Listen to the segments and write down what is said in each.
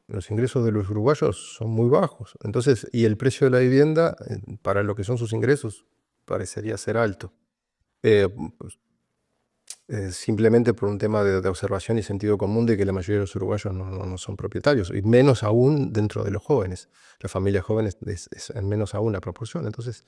Los ingresos de los uruguayos son muy bajos. Entonces, y el precio de la vivienda, para lo que son sus ingresos, parecería ser alto. Pues, simplemente por un tema de observación y sentido común de que la mayoría de los uruguayos no son propietarios, y menos aún dentro de los jóvenes. Las familias jóvenes es en menos aún la proporción. Entonces,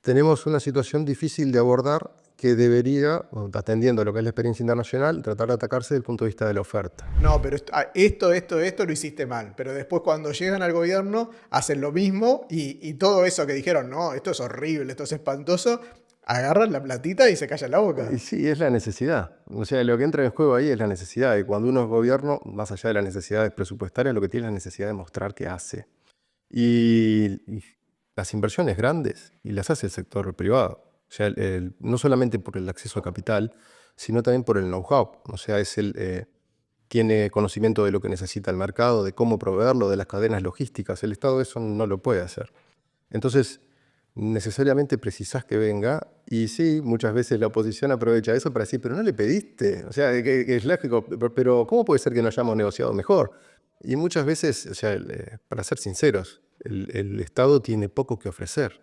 tenemos una situación difícil de abordar que debería, atendiendo a lo que es la experiencia internacional, tratar de atacarse desde el punto de vista de la oferta. No, pero esto lo hiciste mal. Pero después cuando llegan al gobierno hacen lo mismo y todo eso que dijeron, no, esto es horrible, esto es espantoso, agarran la platita y se callan la boca. Y sí, es la necesidad. O sea, lo que entra en juego ahí es la necesidad. Y cuando uno es gobierno, más allá de las necesidades presupuestarias, lo que tiene es la necesidad de mostrar que hace. Y las inversiones grandes, y las hace el sector privado. O sea, no solamente por el acceso a capital, sino también por el know-how. O sea, tiene conocimiento de lo que necesita el mercado, de cómo proveerlo, de las cadenas logísticas. El Estado eso no lo puede hacer. Entonces, necesariamente precisás que venga, y sí, muchas veces la oposición aprovecha eso para decir, pero no le pediste, o sea, que es lógico, pero ¿cómo puede ser que no hayamos negociado mejor? Y muchas veces, o sea, para ser sinceros, el Estado tiene poco que ofrecer.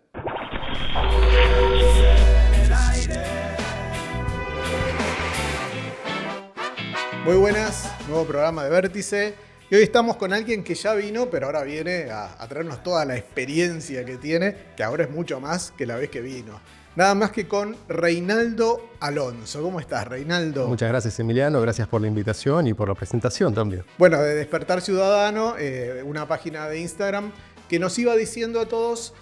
Muy buenas, nuevo programa de Vértice. Y hoy estamos con alguien que ya vino, pero ahora viene a traernos toda la experiencia que tiene, que ahora es mucho más que la vez que vino. Nada más que con Reinaldo Alonso. ¿Cómo estás, Reinaldo? Muchas gracias, Emiliano, gracias por la invitación y por la presentación también. Bueno, de Despertar Ciudadano, una página de Instagram que nos iba diciendo a todos,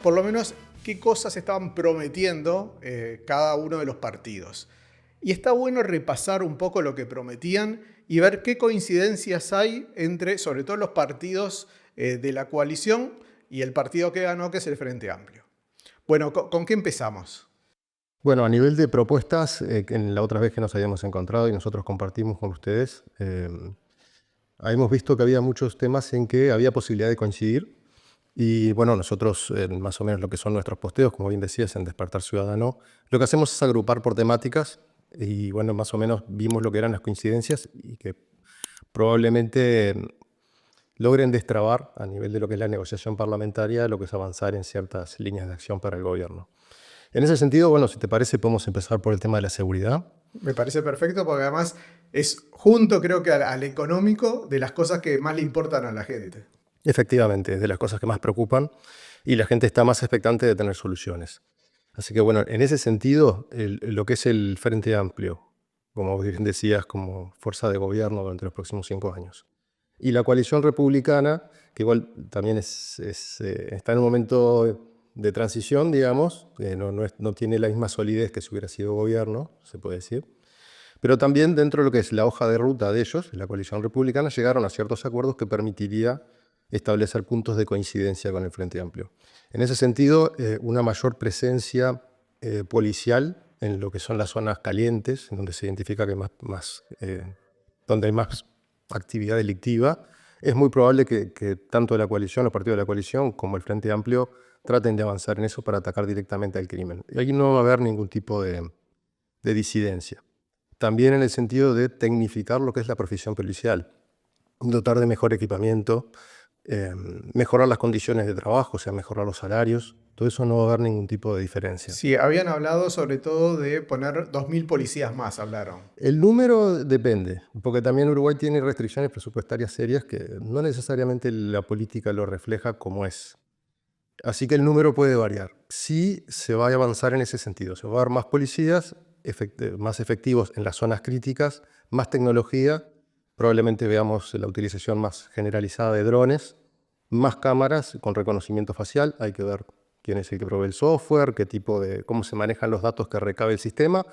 por lo menos, qué cosas estaban prometiendo cada uno de los partidos. Y está bueno repasar un poco lo que prometían y ver qué coincidencias hay entre, sobre todo, los partidos de la coalición y el partido que ganó, que es el Frente Amplio. Bueno, ¿con qué empezamos? Bueno, a nivel de propuestas, en la otra vez que nos habíamos encontrado y nosotros compartimos con ustedes, hemos visto que había muchos temas en que había posibilidad de coincidir. Y bueno, nosotros, más o menos lo que son nuestros posteos, como bien decías, en Despertar Ciudadano, lo que hacemos es agrupar por temáticas y bueno, más o menos vimos lo que eran las coincidencias y que probablemente logren destrabar a nivel de lo que es la negociación parlamentaria, lo que es avanzar en ciertas líneas de acción para el gobierno. En ese sentido, bueno, si te parece, podemos empezar por el tema de la seguridad. Me parece perfecto porque además es junto, creo que al económico, de las cosas que más le importan a la gente. Efectivamente, es de las cosas que más preocupan y la gente está más expectante de tener soluciones. Así que bueno, en ese sentido, lo que es el Frente Amplio, como bien decías, como fuerza de gobierno durante los próximos 5 años. Y la coalición republicana, que igual también está en un momento de transición, digamos, que no tiene la misma solidez que si hubiera sido gobierno, se puede decir. Pero también dentro de lo que es la hoja de ruta de ellos, la coalición republicana, llegaron a ciertos acuerdos que permitiría establecer puntos de coincidencia con el Frente Amplio. En ese sentido, una mayor presencia policial en lo que son las zonas calientes, en donde se identifica que donde hay más actividad delictiva, es muy probable que tanto la coalición, los partidos de la coalición, como el Frente Amplio traten de avanzar en eso para atacar directamente al crimen. Y ahí no va a haber ningún tipo de disidencia. También en el sentido de tecnificar lo que es la profesión policial, dotar de mejor equipamiento, mejorar las condiciones de trabajo, o sea, mejorar los salarios. Todo eso no va a haber ningún tipo de diferencia. Sí, habían hablado sobre todo de poner 2.000 policías más, hablaron. El número depende, porque también Uruguay tiene restricciones presupuestarias serias que no necesariamente la política lo refleja como es. Así que el número puede variar. Sí se va a avanzar en ese sentido. Se va a dar más policías, más efectivos en las zonas críticas, más tecnología. Probablemente veamos la utilización más generalizada de drones, más cámaras con reconocimiento facial. Hay que ver quién es el que provee el software, cómo se manejan los datos que recabe el sistema.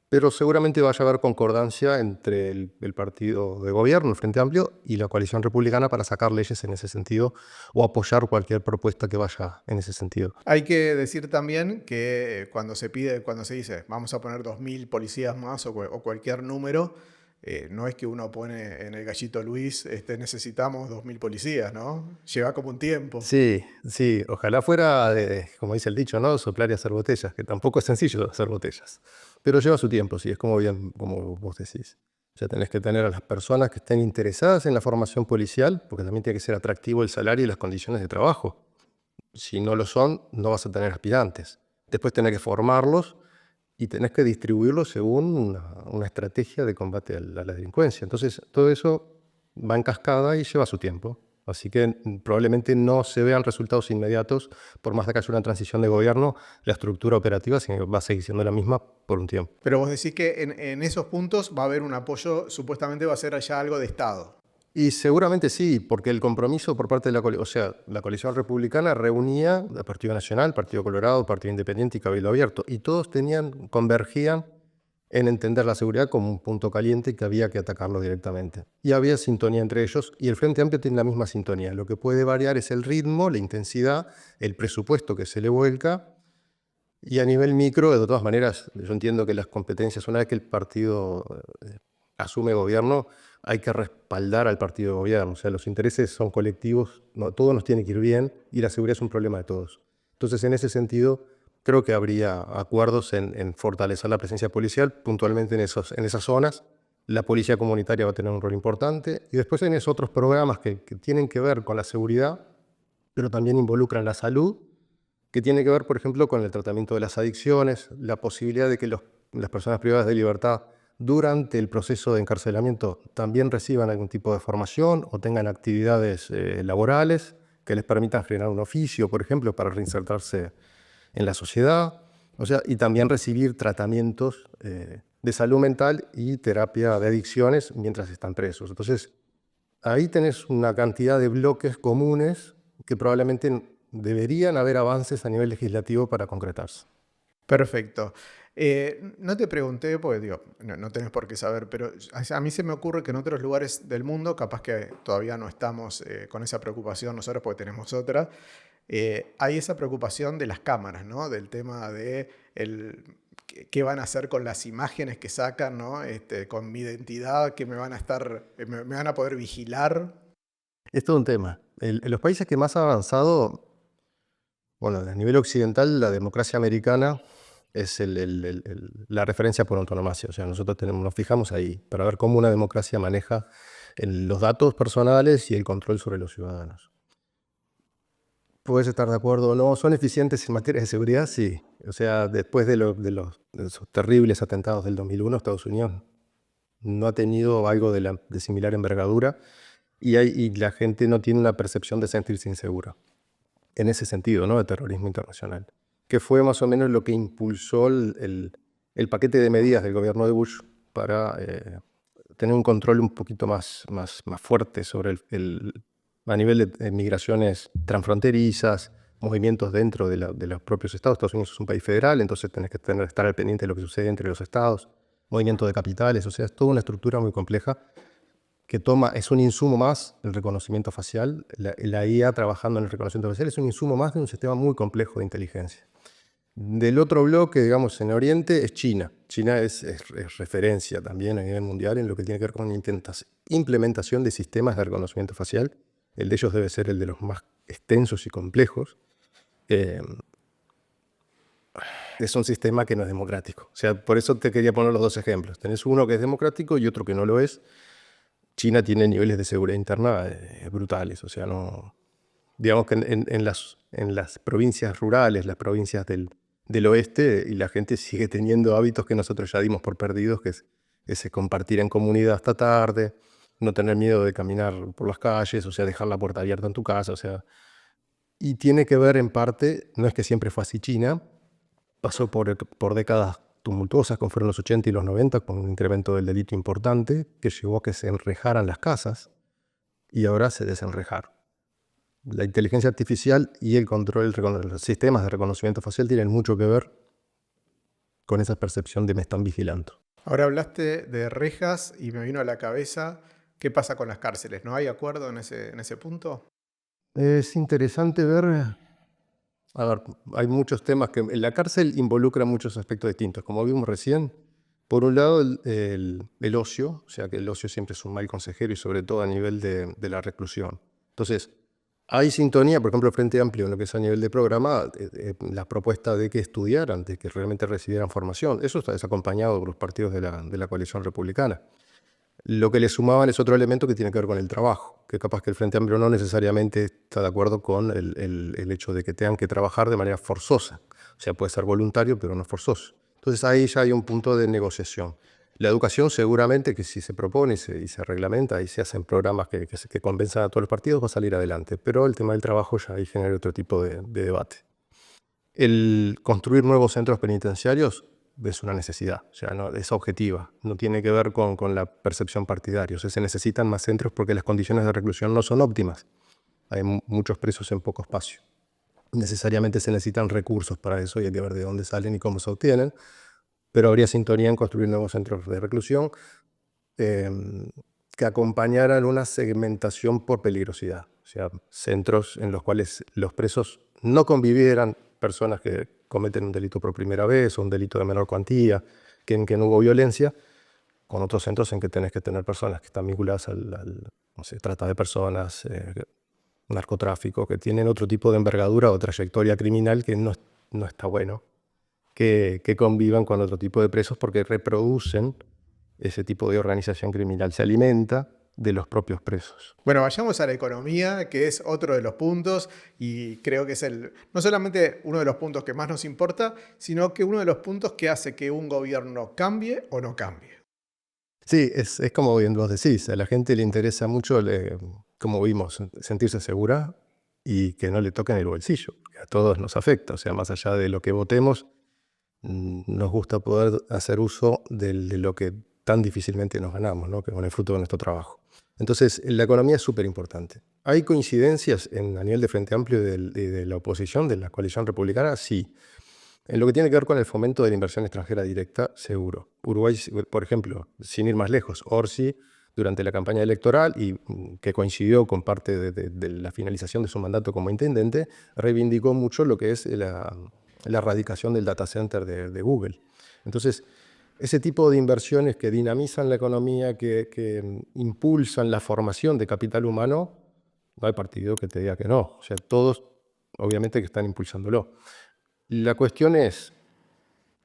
Pero seguramente vaya a haber concordancia entre el partido de gobierno, el Frente Amplio, y la coalición republicana para sacar leyes en ese sentido o apoyar cualquier propuesta que vaya en ese sentido. Hay que decir también que cuando se dice vamos a poner 2.000 policías más o cualquier número, no es que uno pone en el gallito Luis, necesitamos 2.000 policías, ¿no? Lleva como un tiempo. Sí, sí, ojalá fuera, como dice el dicho, ¿no? Soplar y hacer botellas, que tampoco es sencillo hacer botellas. Pero lleva su tiempo, sí, es como vos decís. O sea, tenés que tener a las personas que estén interesadas en la formación policial, porque también tiene que ser atractivo el salario y las condiciones de trabajo. Si no lo son, no vas a tener aspirantes. Después tenés que formarlos y tenés que distribuirlos según una estrategia de combate a la delincuencia. Entonces, todo eso va en cascada y lleva su tiempo. Así que probablemente no se vean resultados inmediatos, por más de que haya una transición de gobierno, la estructura operativa va a seguir siendo la misma por un tiempo. Pero vos decís que en esos puntos va a haber un apoyo, supuestamente va a ser allá algo de Estado. Y seguramente sí, porque el compromiso por parte de la coalición republicana reunía al Partido Nacional, Partido Colorado, Partido Independiente y Cabildo Abierto, y todos convergían en entender la seguridad como un punto caliente que había que atacarlo directamente. Y había sintonía entre ellos, y el Frente Amplio tiene la misma sintonía. Lo que puede variar es el ritmo, la intensidad, el presupuesto que se le vuelca, y a nivel micro, de todas maneras, yo entiendo que las competencias, una vez que el partido asume gobierno, hay que respaldar al partido de gobierno. O sea, los intereses son colectivos, no, todos nos tiene que ir bien, y la seguridad es un problema de todos. Entonces, en ese sentido, creo que habría acuerdos en fortalecer la presencia policial, puntualmente en esas zonas. La policía comunitaria va a tener un rol importante. Y después hay otros programas que tienen que ver con la seguridad, pero también involucran la salud, que tiene que ver, por ejemplo, con el tratamiento de las adicciones, la posibilidad de que las personas privadas de libertad durante el proceso de encarcelamiento también reciban algún tipo de formación o tengan actividades laborales que les permitan generar un oficio, por ejemplo, para reinsertarse en la sociedad, o sea, y también recibir tratamientos de salud mental y terapia de adicciones mientras están presos. Entonces, ahí tenés una cantidad de bloques comunes que probablemente deberían haber avances a nivel legislativo para concretarse. Perfecto. No te pregunté, porque digo, no tenés por qué saber, pero a mí se me ocurre que en otros lugares del mundo, capaz que todavía no estamos con esa preocupación nosotros porque tenemos otra, hay esa preocupación de las cámaras, ¿no? Del tema de qué van a hacer con las imágenes que sacan, ¿no? Con mi identidad, que me van a poder vigilar. Es todo un tema. En los países que más ha avanzado, bueno, a nivel occidental, la democracia americana es la referencia por antonomasia. O sea, nosotros nos fijamos ahí para ver cómo una democracia maneja los datos personales y el control sobre los ciudadanos. Puedes estar de acuerdo o no, ¿son eficientes en materia de seguridad? Sí. O sea, después de esos terribles atentados del 2001, Estados Unidos no ha tenido algo de similar envergadura y la gente no tiene una percepción de sentirse insegura. En ese sentido, ¿no? De terrorismo internacional, que fue más o menos lo que impulsó el paquete de medidas del gobierno de Bush para tener un control un poquito más fuerte sobre a nivel de migraciones transfronterizas, movimientos dentro de los propios estados. Estados Unidos es un país federal, entonces tenés que estar al pendiente de lo que sucede entre los estados, movimiento de capitales, o sea, es toda una estructura muy compleja que es un insumo más del reconocimiento facial. La IA trabajando en el reconocimiento facial es un insumo más de un sistema muy complejo de inteligencia. Del otro bloque, digamos, en Oriente, es China. China es referencia también a nivel mundial en lo que tiene que ver con implementación de sistemas de reconocimiento facial. El de ellos debe ser el de los más extensos y complejos. Es un sistema que no es democrático. O sea, por eso te quería poner los dos ejemplos. Tenés uno que es democrático y otro que no lo es. China tiene niveles de seguridad interna brutales, o sea, no, digamos que en las provincias rurales, las provincias del oeste, y la gente sigue teniendo hábitos que nosotros ya dimos por perdidos, que es compartir en comunidad hasta tarde, no tener miedo de caminar por las calles, o sea, dejar la puerta abierta en tu casa, o sea, y tiene que ver en parte, no es que siempre fue así China, pasó por décadas tumultuosas, como fueron los 80 y los 90, con un incremento del delito importante que llevó a que se enrejaran las casas y ahora se desenrejaron. La inteligencia artificial y el control, los sistemas de reconocimiento facial tienen mucho que ver con esa percepción de me están vigilando. Ahora hablaste de rejas y me vino a la cabeza qué pasa con las cárceles. ¿No hay acuerdo en ese punto? Es interesante ver. A ver, hay muchos temas que en la cárcel involucran muchos aspectos distintos. Como vimos recién, por un lado el ocio, o sea que el ocio siempre es un mal consejero y sobre todo a nivel de la reclusión. Entonces, hay sintonía, por ejemplo, el Frente Amplio en lo que es a nivel de programa, la propuesta de que estudiaran, de que realmente recibieran formación. Eso está acompañado por los partidos de la coalición republicana. Lo que le sumaban es otro elemento que tiene que ver con el trabajo, que capaz que el Frente Amplio no necesariamente está de acuerdo con el hecho de que tengan que trabajar de manera forzosa. O sea, puede ser voluntario, pero no forzoso. Entonces ahí ya hay un punto de negociación. La educación seguramente que si se propone y se reglamenta y se hacen programas que convenzan a todos los partidos va a salir adelante, pero el tema del trabajo ya ahí genera otro tipo de debate. El construir nuevos centros penitenciarios es una necesidad, o sea, no, es objetiva, no tiene que ver con la percepción partidaria. O sea, se necesitan más centros porque las condiciones de reclusión no son óptimas. Hay muchos presos en poco espacio. Necesariamente se necesitan recursos para eso y hay que ver de dónde salen y cómo se obtienen, pero habría sintonía en construir nuevos centros de reclusión que acompañaran una segmentación por peligrosidad. O sea, centros en los cuales los presos no convivieran personas que cometen un delito por primera vez o un delito de menor cuantía, que en que no hubo violencia, con otros centros en que tenés que tener personas que están vinculadas no sé, trata de personas, narcotráfico, que tienen otro tipo de envergadura o trayectoria criminal que no está bueno, que convivan con otro tipo de presos porque reproducen ese tipo de organización criminal, se alimenta de los propios presos. Bueno, vayamos a la economía, que es otro de los puntos y creo que es no solamente uno de los puntos que más nos importa, sino que uno de los puntos que hace que un gobierno cambie o no cambie. Sí, es como bien vos decís, a la gente le interesa mucho, como vimos, sentirse segura y que no le toquen el bolsillo, que a todos nos afecta, o sea, más allá de lo que votemos, nos gusta poder hacer uso de lo que tan difícilmente nos ganamos, ¿no? Que con el fruto de nuestro trabajo. Entonces, la economía es súper importante. ¿Hay coincidencias a nivel de Frente Amplio y de la oposición, de la coalición republicana? Sí. En lo que tiene que ver con el fomento de la inversión extranjera directa, seguro. Uruguay, por ejemplo, sin ir más lejos, Orsi, durante la campaña electoral y que coincidió con parte de la finalización de su mandato como intendente, reivindicó mucho lo que es la erradicación del data center de Google. Entonces, ese tipo de inversiones que dinamizan la economía, que impulsan la formación de capital humano, no hay partido que te diga que no. O sea, todos, obviamente, que están impulsándolo. La cuestión es,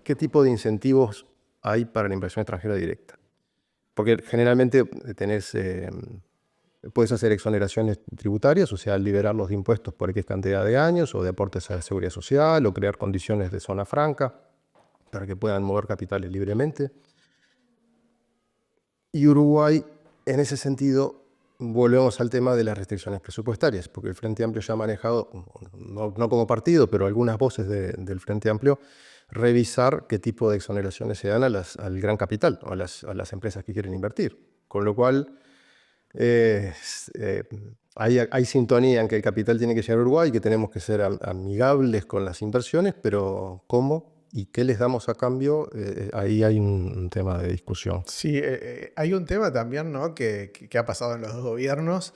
¿qué tipo de incentivos hay para la inversión extranjera directa? Porque generalmente puedes hacer exoneraciones tributarias, o sea, liberarlos de impuestos por X cantidad de años, o de aportes a la seguridad social, o crear condiciones de zona franca para que puedan mover capitales libremente. Y Uruguay, en ese sentido, volvemos al tema de las restricciones presupuestarias, porque el Frente Amplio ya ha manejado, no como partido, pero algunas voces del Frente Amplio, revisar qué tipo de exoneraciones se dan al gran capital o a las empresas que quieren invertir. Con lo cual, hay sintonía en que el capital tiene que llegar a Uruguay, que tenemos que ser amigables con las inversiones, pero ¿cómo y qué les damos a cambio? Ahí hay un tema de discusión. Sí, hay un tema también, ¿no? que ha pasado en los dos gobiernos,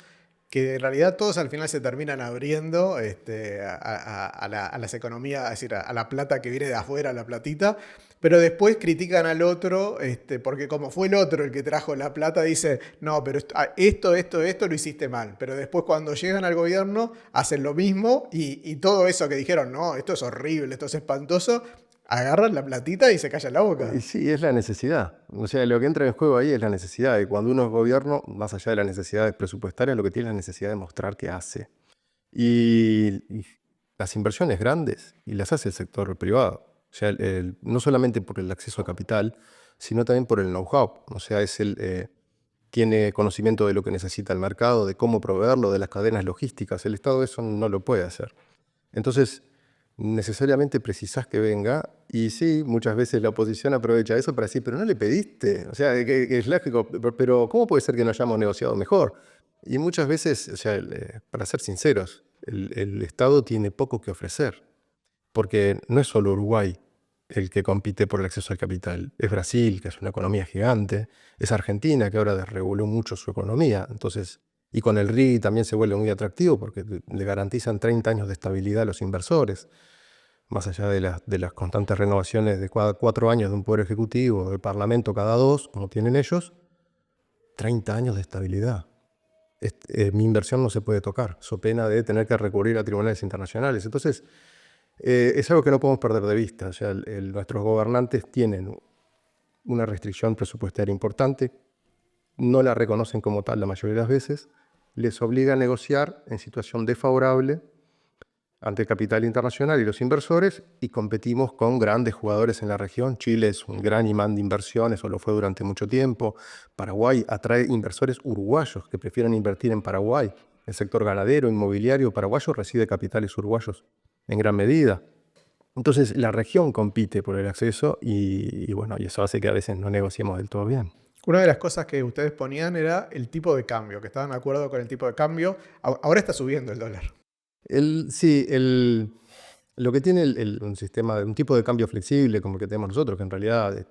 que en realidad todos al final se terminan abriendo a las economías, es decir, a la plata que viene de afuera, la platita, pero después critican al otro, porque como fue el otro el que trajo la plata, dice, no, pero esto lo hiciste mal. Pero después cuando llegan al gobierno hacen lo mismo y todo eso que dijeron, no, esto es horrible, esto es espantoso, agarran la platita y se callan la boca. Y sí, es la necesidad. O sea, lo que entra en juego ahí es la necesidad. Y cuando uno es gobierno, más allá de las necesidades presupuestarias, lo que tiene es la necesidad de mostrar qué hace. Y las inversiones grandes, y las hace el sector privado. O sea, no solamente por el acceso a capital, sino también por el know-how. O sea, tiene conocimiento de lo que necesita el mercado, de cómo proveerlo, de las cadenas logísticas. El Estado eso no lo puede hacer. Entonces, necesariamente precisás que venga, y sí, muchas veces la oposición aprovecha eso para decir, pero no le pediste, o sea, que es lógico, pero ¿cómo puede ser que no hayamos negociado mejor? Y muchas veces, o sea, para ser sinceros, el Estado tiene poco que ofrecer, porque no es solo Uruguay el que compite por el acceso al capital, es Brasil, que es una economía gigante, es Argentina, que ahora desreguló mucho su economía, entonces, y con el RI también se vuelve muy atractivo porque le garantizan 30 años de estabilidad a los inversores, más allá de las constantes renovaciones de cada 4 años de un poder ejecutivo, del parlamento cada 2, como tienen ellos, 30 años de estabilidad. Mi inversión no se puede tocar, so pena de tener que recurrir a tribunales internacionales. Entonces, es algo que no podemos perder de vista. O sea, nuestros gobernantes tienen una restricción presupuestaria importante, no la reconocen como tal la mayoría de las veces, les obliga a negociar en situación desfavorable ante el capital internacional y los inversores, y competimos con grandes jugadores en la región. Chile es un gran imán de inversiones, o lo fue durante mucho tiempo. Paraguay atrae inversores uruguayos que prefieren invertir en Paraguay. El sector ganadero, inmobiliario paraguayo recibe capitales uruguayos en gran medida. Entonces la región compite por el acceso y bueno, y eso hace que a veces no negociemos del todo bien. Una de las cosas que ustedes ponían era el tipo de cambio, que estaban de acuerdo con el tipo de cambio. Ahora está subiendo el dólar. Sí, lo que tiene un sistema, un tipo de cambio flexible como el que tenemos nosotros, que en realidad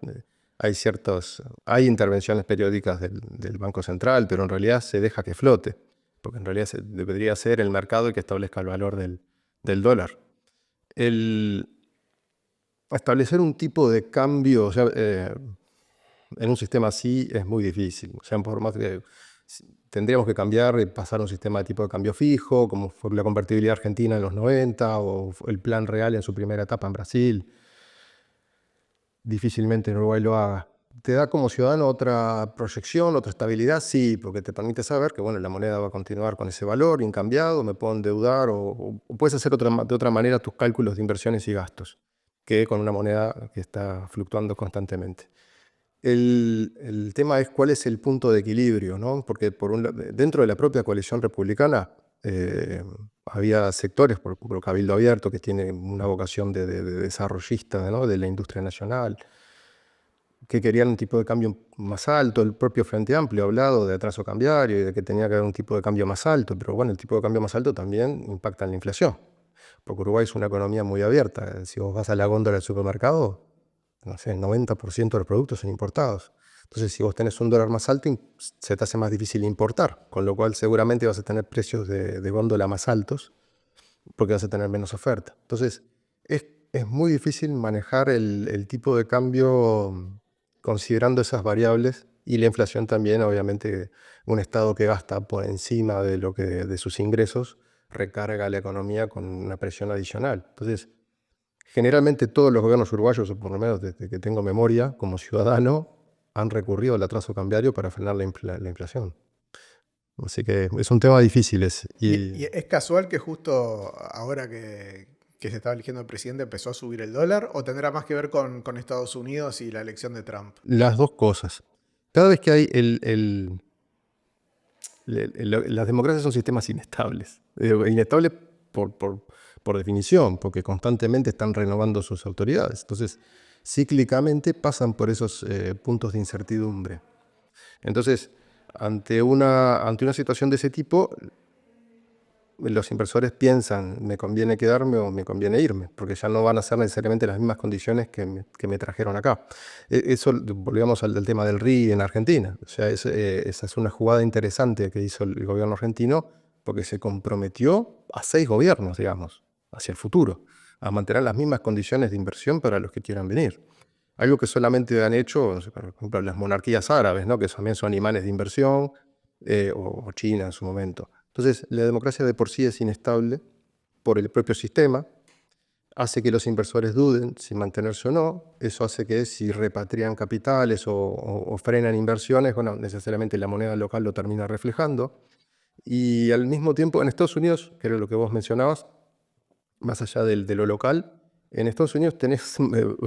hay intervenciones periódicas del Banco Central, pero en realidad se deja que flote, porque en realidad debería ser el mercado el que establezca el valor del dólar. Establecer un tipo de cambio, o sea, en un sistema así es muy difícil. O sea, por más que tendríamos que cambiar y pasar a un sistema de tipo de cambio fijo, como fue la convertibilidad argentina en los 90 o el Plan Real en su primera etapa en Brasil. Difícilmente en Uruguay lo haga. ¿Te da como ciudadano otra proyección, otra estabilidad? Sí, porque te permite saber que bueno, la moneda va a continuar con ese valor incambiado, me puedo endeudar o puedes hacer de otra manera tus cálculos de inversiones y gastos que con una moneda que está fluctuando constantemente. El tema es cuál es el punto de equilibrio, ¿no? Porque dentro de la propia coalición republicana había sectores, por ejemplo Cabildo Abierto, que tiene una vocación de desarrollista, ¿no? De la industria nacional, que querían un tipo de cambio más alto. El propio Frente Amplio ha hablado de atraso cambiario y de que tenía que haber un tipo de cambio más alto, pero bueno, el tipo de cambio más alto también impacta en la inflación, porque Uruguay es una economía muy abierta. Si vos vas a la góndola del supermercado, no sé, el 90% de los productos son importados. Entonces, si vos tenés un dólar más alto, se te hace más difícil importar, con lo cual seguramente vas a tener precios de góndola más altos, porque vas a tener menos oferta. Entonces, es muy difícil manejar el tipo de cambio considerando esas variables, y la inflación también. Obviamente, un Estado que gasta por encima de sus ingresos recarga a la economía con una presión adicional. Entonces, generalmente todos los gobiernos uruguayos, o por lo menos desde que tengo memoria como ciudadano, han recurrido al atraso cambiario para frenar la inflación. Así que es un tema difícil ese. Y es casual que justo ahora que se estaba eligiendo el presidente empezó a subir el dólar, o tendrá más que ver con Estados Unidos y la elección de Trump. Las dos cosas. Cada vez que hay las democracias son sistemas inestables. Inestables por definición, porque constantemente están renovando sus autoridades. Entonces, cíclicamente pasan por esos puntos de incertidumbre. Entonces, ante una situación de ese tipo, los inversores piensan, ¿me conviene quedarme o me conviene irme? Porque ya no van a ser necesariamente las mismas condiciones que me trajeron acá. Eso, volvemos al tema del RI en Argentina. O sea, esa es una jugada interesante que hizo el gobierno argentino, porque se comprometió a 6 gobiernos, digamos, hacia el futuro, a mantener las mismas condiciones de inversión para los que quieran venir. Algo que solamente han hecho, no sé, por ejemplo, las monarquías árabes, ¿no? Que también son imanes de inversión, o China en su momento. Entonces, la democracia de por sí es inestable por el propio sistema, hace que los inversores duden si mantenerse o no. Eso hace que si repatrian capitales o frenan inversiones, bueno, necesariamente la moneda local lo termina reflejando. Y al mismo tiempo, en Estados Unidos, que era lo que vos mencionabas, más allá de lo local, en Estados Unidos tenés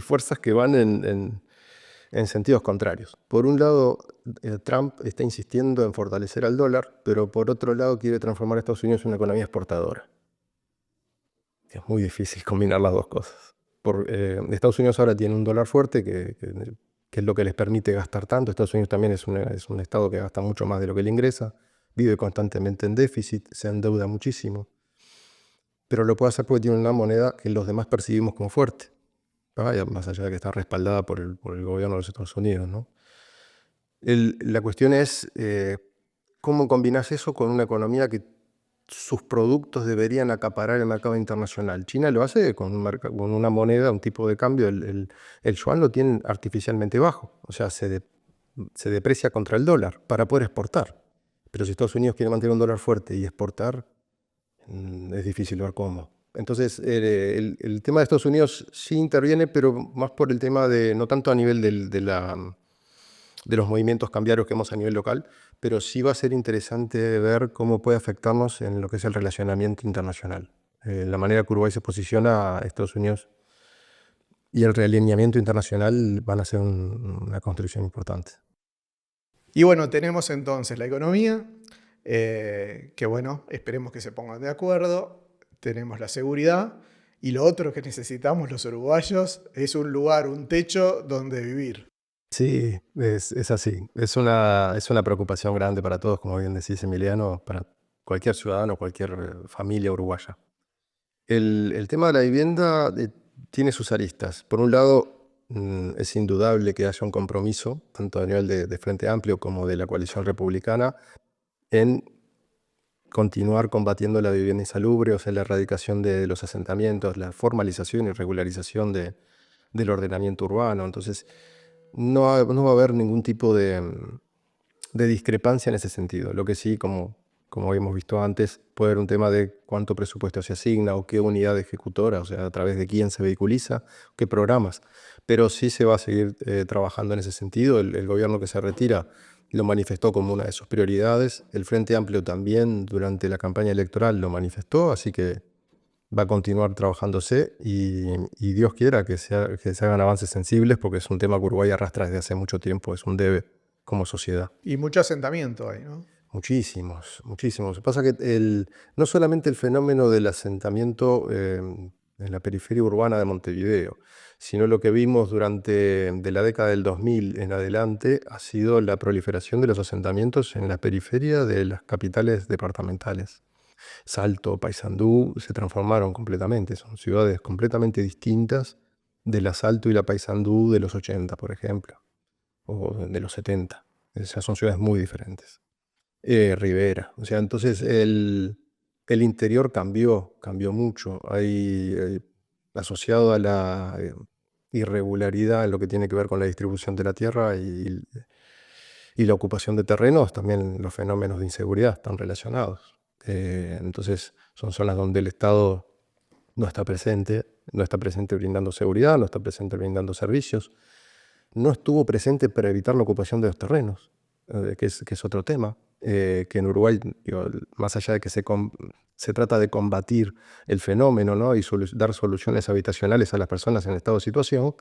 fuerzas que van en sentidos contrarios. Por un lado, Trump está insistiendo en fortalecer al dólar, pero por otro lado quiere transformar a Estados Unidos en una economía exportadora. Es muy difícil combinar las dos cosas. Estados Unidos ahora tiene un dólar fuerte que es lo que les permite gastar tanto. Estados Unidos también es un estado que gasta mucho más de lo que le ingresa, vive constantemente en déficit, se endeuda muchísimo, pero lo puede hacer porque tiene una moneda que los demás percibimos como fuerte, más allá de que está respaldada por el gobierno de los Estados Unidos, ¿no? La cuestión es cómo combinás eso con una economía que sus productos deberían acaparar el mercado internacional. China lo hace con una moneda, un tipo de cambio. El yuan lo tienen artificialmente bajo, o sea, se deprecia contra el dólar para poder exportar. Pero si Estados Unidos quiere mantener un dólar fuerte y exportar, es difícil ver cómo. Entonces, el tema de Estados Unidos sí interviene, pero más por el tema no tanto a nivel de los movimientos cambiarios que hemos a nivel local, pero sí va a ser interesante ver cómo puede afectarnos en lo que es el relacionamiento internacional. La manera que Uruguay se posiciona a Estados Unidos y el realineamiento internacional van a ser una construcción importante. Y bueno, tenemos entonces la economía, que bueno, esperemos que se pongan de acuerdo. Tenemos la seguridad y lo otro que necesitamos los uruguayos es un lugar, un techo donde vivir. Sí, es así. Es una preocupación grande para todos, como bien decís, Emiliano, para cualquier ciudadano, cualquier familia uruguaya. El tema de la vivienda tiene sus aristas. Por un lado, es indudable que haya un compromiso, tanto a nivel de Frente Amplio como de la coalición republicana, en continuar combatiendo la vivienda insalubre, o sea, la erradicación de los asentamientos, la formalización y regularización del ordenamiento urbano. Entonces, no va a haber ningún tipo de discrepancia en ese sentido. Lo que sí, como habíamos visto antes, puede haber un tema de cuánto presupuesto se asigna o qué unidad ejecutora, o sea, a través de quién se vehiculiza, qué programas. Pero sí se va a seguir trabajando en ese sentido. El gobierno que se retira lo manifestó como una de sus prioridades. El Frente Amplio también durante la campaña electoral lo manifestó, así que va a continuar trabajándose y Dios quiera que se hagan avances sensibles, porque es un tema que Uruguay arrastra desde hace mucho tiempo, es un debe como sociedad. Y mucho asentamiento ahí, ¿no? Muchísimos, muchísimos. Lo que pasa es que no solamente el fenómeno del asentamiento en la periferia urbana de Montevideo, sino lo que vimos de la década del 2000 en adelante ha sido la proliferación de los asentamientos en la periferia de las capitales departamentales. Salto, Paysandú se transformaron completamente, son ciudades completamente distintas de la Salto y la Paysandú de los 80, por ejemplo, o de los 70. O sea, son ciudades muy diferentes. Rivera, o sea, entonces el interior cambió mucho. Hay asociado a la irregularidad en lo que tiene que ver con la distribución de la tierra y la ocupación de terrenos, también los fenómenos de inseguridad están relacionados. Entonces son zonas donde el Estado no está presente brindando seguridad, no está presente brindando servicios, no estuvo presente para evitar la ocupación de los terrenos, que es otro tema, que en Uruguay, digo, más allá de que se trata de combatir el fenómeno, ¿no? Y dar soluciones habitacionales a las personas en estado de situación,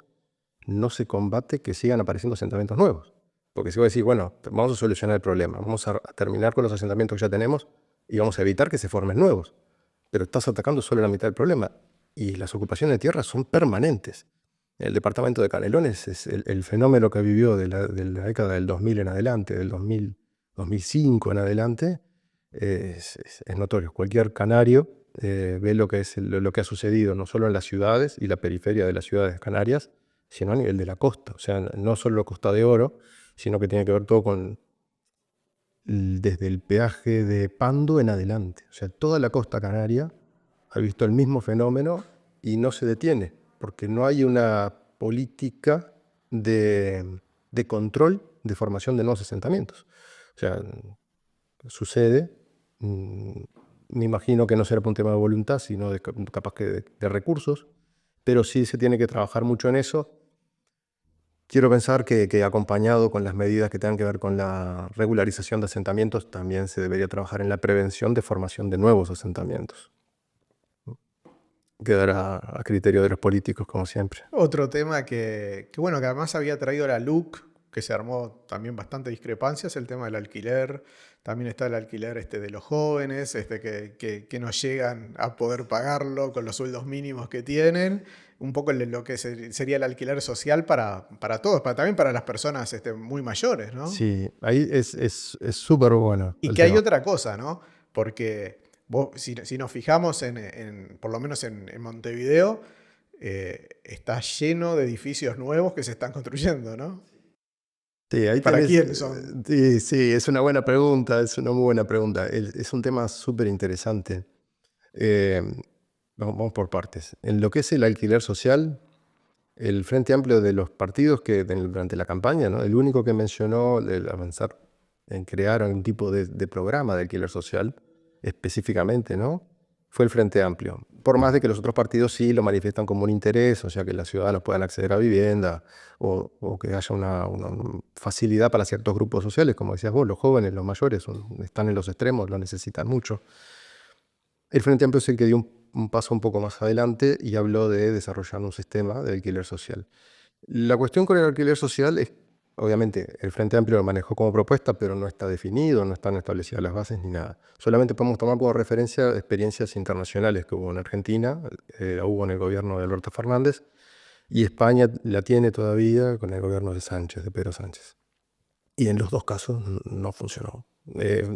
no se combate que sigan apareciendo asentamientos nuevos. Porque si vos decís, bueno, vamos a solucionar el problema, vamos a terminar con los asentamientos que ya tenemos y vamos a evitar que se formen nuevos. Pero estás atacando solo la mitad del problema. Y las ocupaciones de tierra son permanentes. El departamento de Canelones es el fenómeno que vivió de la década del 2000 en adelante, del 2005 en adelante, es notorio. Cualquier canario ve lo que ha sucedido no solo en las ciudades y la periferia de las ciudades canarias, sino a nivel de la costa. O sea, no solo Costa de Oro, sino que tiene que ver todo con desde el peaje de Pando en adelante. O sea, toda la costa canaria ha visto el mismo fenómeno y no se detiene, porque no hay una política de control de formación de nuevos asentamientos. O sea, sucede, me imagino que no será por un tema de voluntad, sino capaz que de recursos, pero sí se tiene que trabajar mucho en eso. Quiero pensar que acompañado con las medidas que tengan que ver con la regularización de asentamientos, también se debería trabajar en la prevención de formación de nuevos asentamientos. Quedará a criterio de los políticos, como siempre. Otro tema bueno, que además había traído la LUC, que se armó también bastante discrepancia, es el tema del alquiler. También está el alquiler de los jóvenes, que no llegan a poder pagarlo con los sueldos mínimos que tienen. Un poco lo que sería el alquiler social para todos, también para las personas muy mayores, ¿no? Sí, ahí es súper bueno. Y que hay otra cosa, ¿no? Porque si nos fijamos por lo menos en Montevideo, está lleno de edificios nuevos que se están construyendo, ¿no? Sí, ahí ¿Para quiénes son? Sí, es una buena pregunta, es una muy buena pregunta. Es un tema súper interesante. Vamos por partes. En lo que es el alquiler social, el Frente Amplio de los partidos que durante la campaña, ¿no? El único que mencionó el avanzar en crear un tipo de programa de alquiler social específicamente, ¿no? Fue el Frente Amplio. por más de que los otros partidos sí lo manifiestan como un interés, o sea, que los ciudadanos puedan acceder a vivienda o que haya una facilidad para ciertos grupos sociales, como decías vos, los jóvenes, los mayores, están en los extremos, lo necesitan mucho. El Frente Amplio es el que dio un paso un poco más adelante y habló de desarrollar un sistema de alquiler social. La cuestión con el alquiler social es, obviamente, el Frente Amplio lo manejó como propuesta, pero no está definido, no están establecidas las bases ni nada. Solamente podemos tomar como referencia experiencias internacionales que hubo en Argentina, la hubo en el gobierno de Alberto Fernández, y España la tiene todavía con el gobierno de Sánchez, de Pedro Sánchez. Y en los dos casos no funcionó.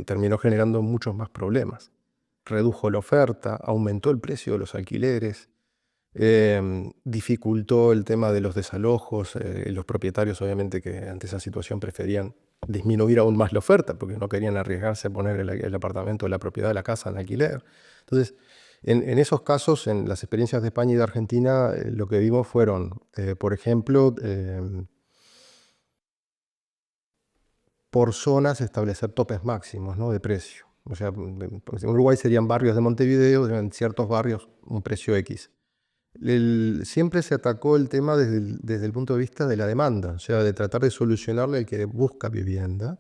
Terminó generando muchos más problemas. Redujo la oferta, aumentó el precio de los alquileres, dificultó el tema de los desalojos. Los propietarios, obviamente, que ante esa situación preferían disminuir aún más la oferta porque no querían arriesgarse a poner el apartamento, la propiedad de la casa en alquiler. Entonces, en esos casos, en las experiencias de España y de Argentina, lo que vimos fueron, por ejemplo, por zonas establecer topes máximos, ¿no?, de precio. O sea, en Uruguay serían barrios de Montevideo, en ciertos barrios un precio X. Siempre se atacó el tema desde el punto de vista de la demanda, o sea, de tratar de solucionarle al que busca vivienda,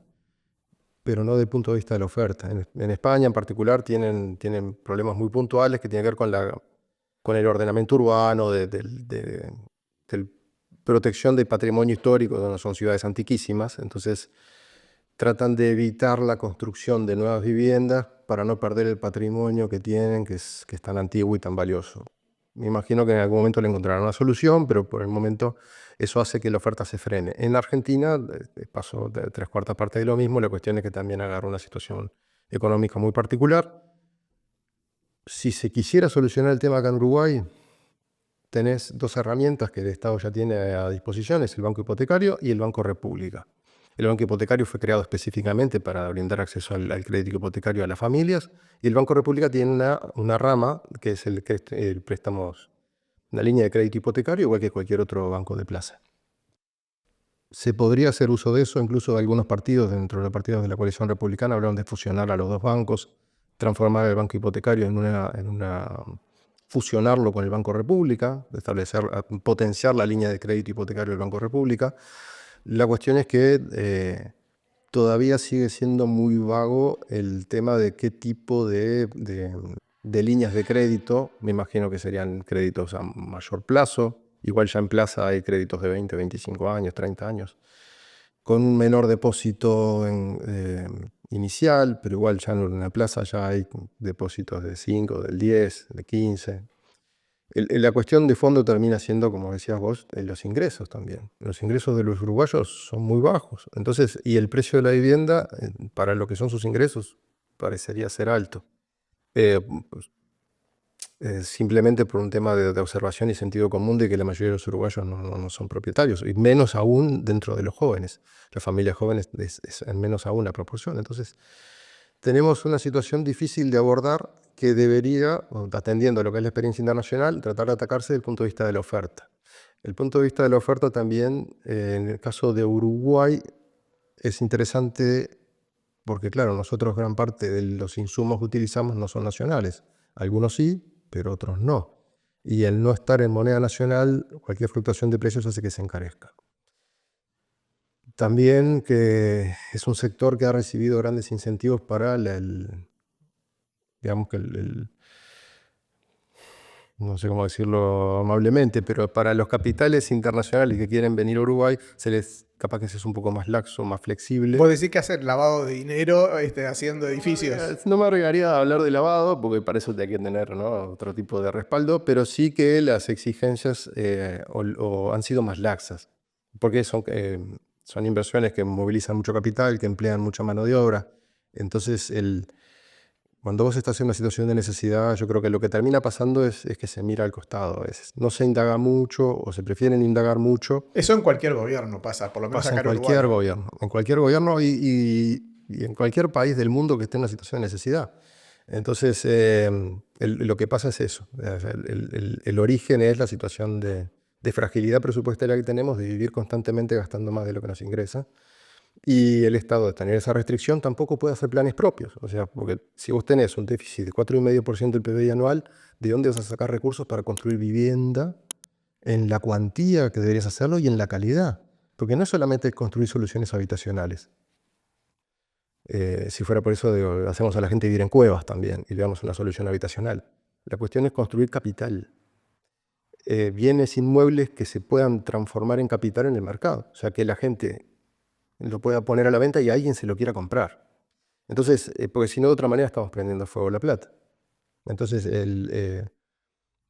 pero no desde el punto de vista de la oferta. En España en particular tienen problemas muy puntuales que tienen que ver con el ordenamiento urbano, de protección del patrimonio histórico, donde son ciudades antiquísimas. Entonces tratan de evitar la construcción de nuevas viviendas para no perder el patrimonio que tienen, que es tan antiguo y tan valioso. Me imagino que en algún momento le encontrarán una solución, pero por el momento eso hace que la oferta se frene. En Argentina pasó de 3/4 parte de lo mismo. La cuestión es que también agarró una situación económica muy particular. Si se quisiera solucionar el tema acá en Uruguay, tenés dos herramientas que el Estado ya tiene a disposición, es el Banco Hipotecario y el Banco República. El Banco Hipotecario fue creado específicamente para brindar acceso al crédito hipotecario a las familias, y el Banco República tiene una rama que es el préstamos, una línea de crédito hipotecario, igual que cualquier otro banco de plaza. Se podría hacer uso de eso, incluso algunos partidos dentro de los partidos de la coalición republicana hablaron de fusionar a los dos bancos, transformar el Banco Hipotecario fusionarlo con el Banco República, potenciar la línea de crédito hipotecario del Banco República. La cuestión es que todavía sigue siendo muy vago el tema de qué tipo de líneas de crédito. Me imagino que serían créditos a mayor plazo. Igual ya en plaza hay créditos de 20, 25 años, 30 años, con un menor depósito inicial, pero igual ya en la plaza ya hay depósitos de 5, del 10, de 15. La cuestión de fondo termina siendo, como decías vos, los ingresos también. Los ingresos de los uruguayos son muy bajos. Entonces, y el precio de la vivienda, para lo que son sus ingresos, parecería ser alto. Pues, simplemente por un tema de observación y sentido común de que la mayoría de los uruguayos no son propietarios, y menos aún dentro de los jóvenes. Las familias jóvenes es en menos aún la proporción. Entonces, tenemos una situación difícil de abordar que debería, atendiendo a lo que es la experiencia internacional, tratar de atacarse desde el punto de vista de la oferta. El punto de vista de la oferta también, en el caso de Uruguay, es interesante porque, claro, nosotros gran parte de los insumos que utilizamos no son nacionales. Algunos sí, pero otros no. Y el no estar en moneda nacional, cualquier fluctuación de precios hace que se encarezca. También que es un sector que ha recibido grandes incentivos para digamos que no sé cómo decirlo amablemente, pero para los capitales internacionales que quieren venir a Uruguay, capaz que se es un poco más laxo, más flexible. ¿Vos decís que hacer lavado de dinero haciendo edificios? No me arriesgaría a hablar de lavado, porque para eso hay que tener, ¿no?, otro tipo de respaldo, pero sí que las exigencias han sido más laxas, porque son inversiones que movilizan mucho capital, que emplean mucha mano de obra. Entonces, cuando vos estás en una situación de necesidad, yo creo que lo que termina pasando es que se mira al costado a veces. No se indaga mucho, o se prefieren indagar mucho. Eso en cualquier gobierno pasa, por lo menos Pasa acá en en cualquier Uruguay. gobierno. En cualquier gobierno y en cualquier país del mundo que esté en una situación de necesidad. Entonces, lo que pasa es eso. El origen es la situación de fragilidad presupuestaria que tenemos, de vivir constantemente gastando más de lo que nos ingresa. Y el Estado, de tener esa restricción, tampoco puede hacer planes propios. O sea, porque si vos tenés un déficit de 4,5% del PBI anual, ¿de dónde vas a sacar recursos para construir vivienda en la cuantía que deberías hacerlo y en la calidad? Porque no es solamente construir soluciones habitacionales. Si fuera por eso, digo, hacemos a la gente vivir en cuevas también y le damos una solución habitacional. La cuestión es construir capital. Bienes inmuebles que se puedan transformar en capital en el mercado. O sea, que la gente lo pueda poner a la venta y alguien se lo quiera comprar. Entonces, porque si no, de otra manera estamos prendiendo fuego la plata. Entonces,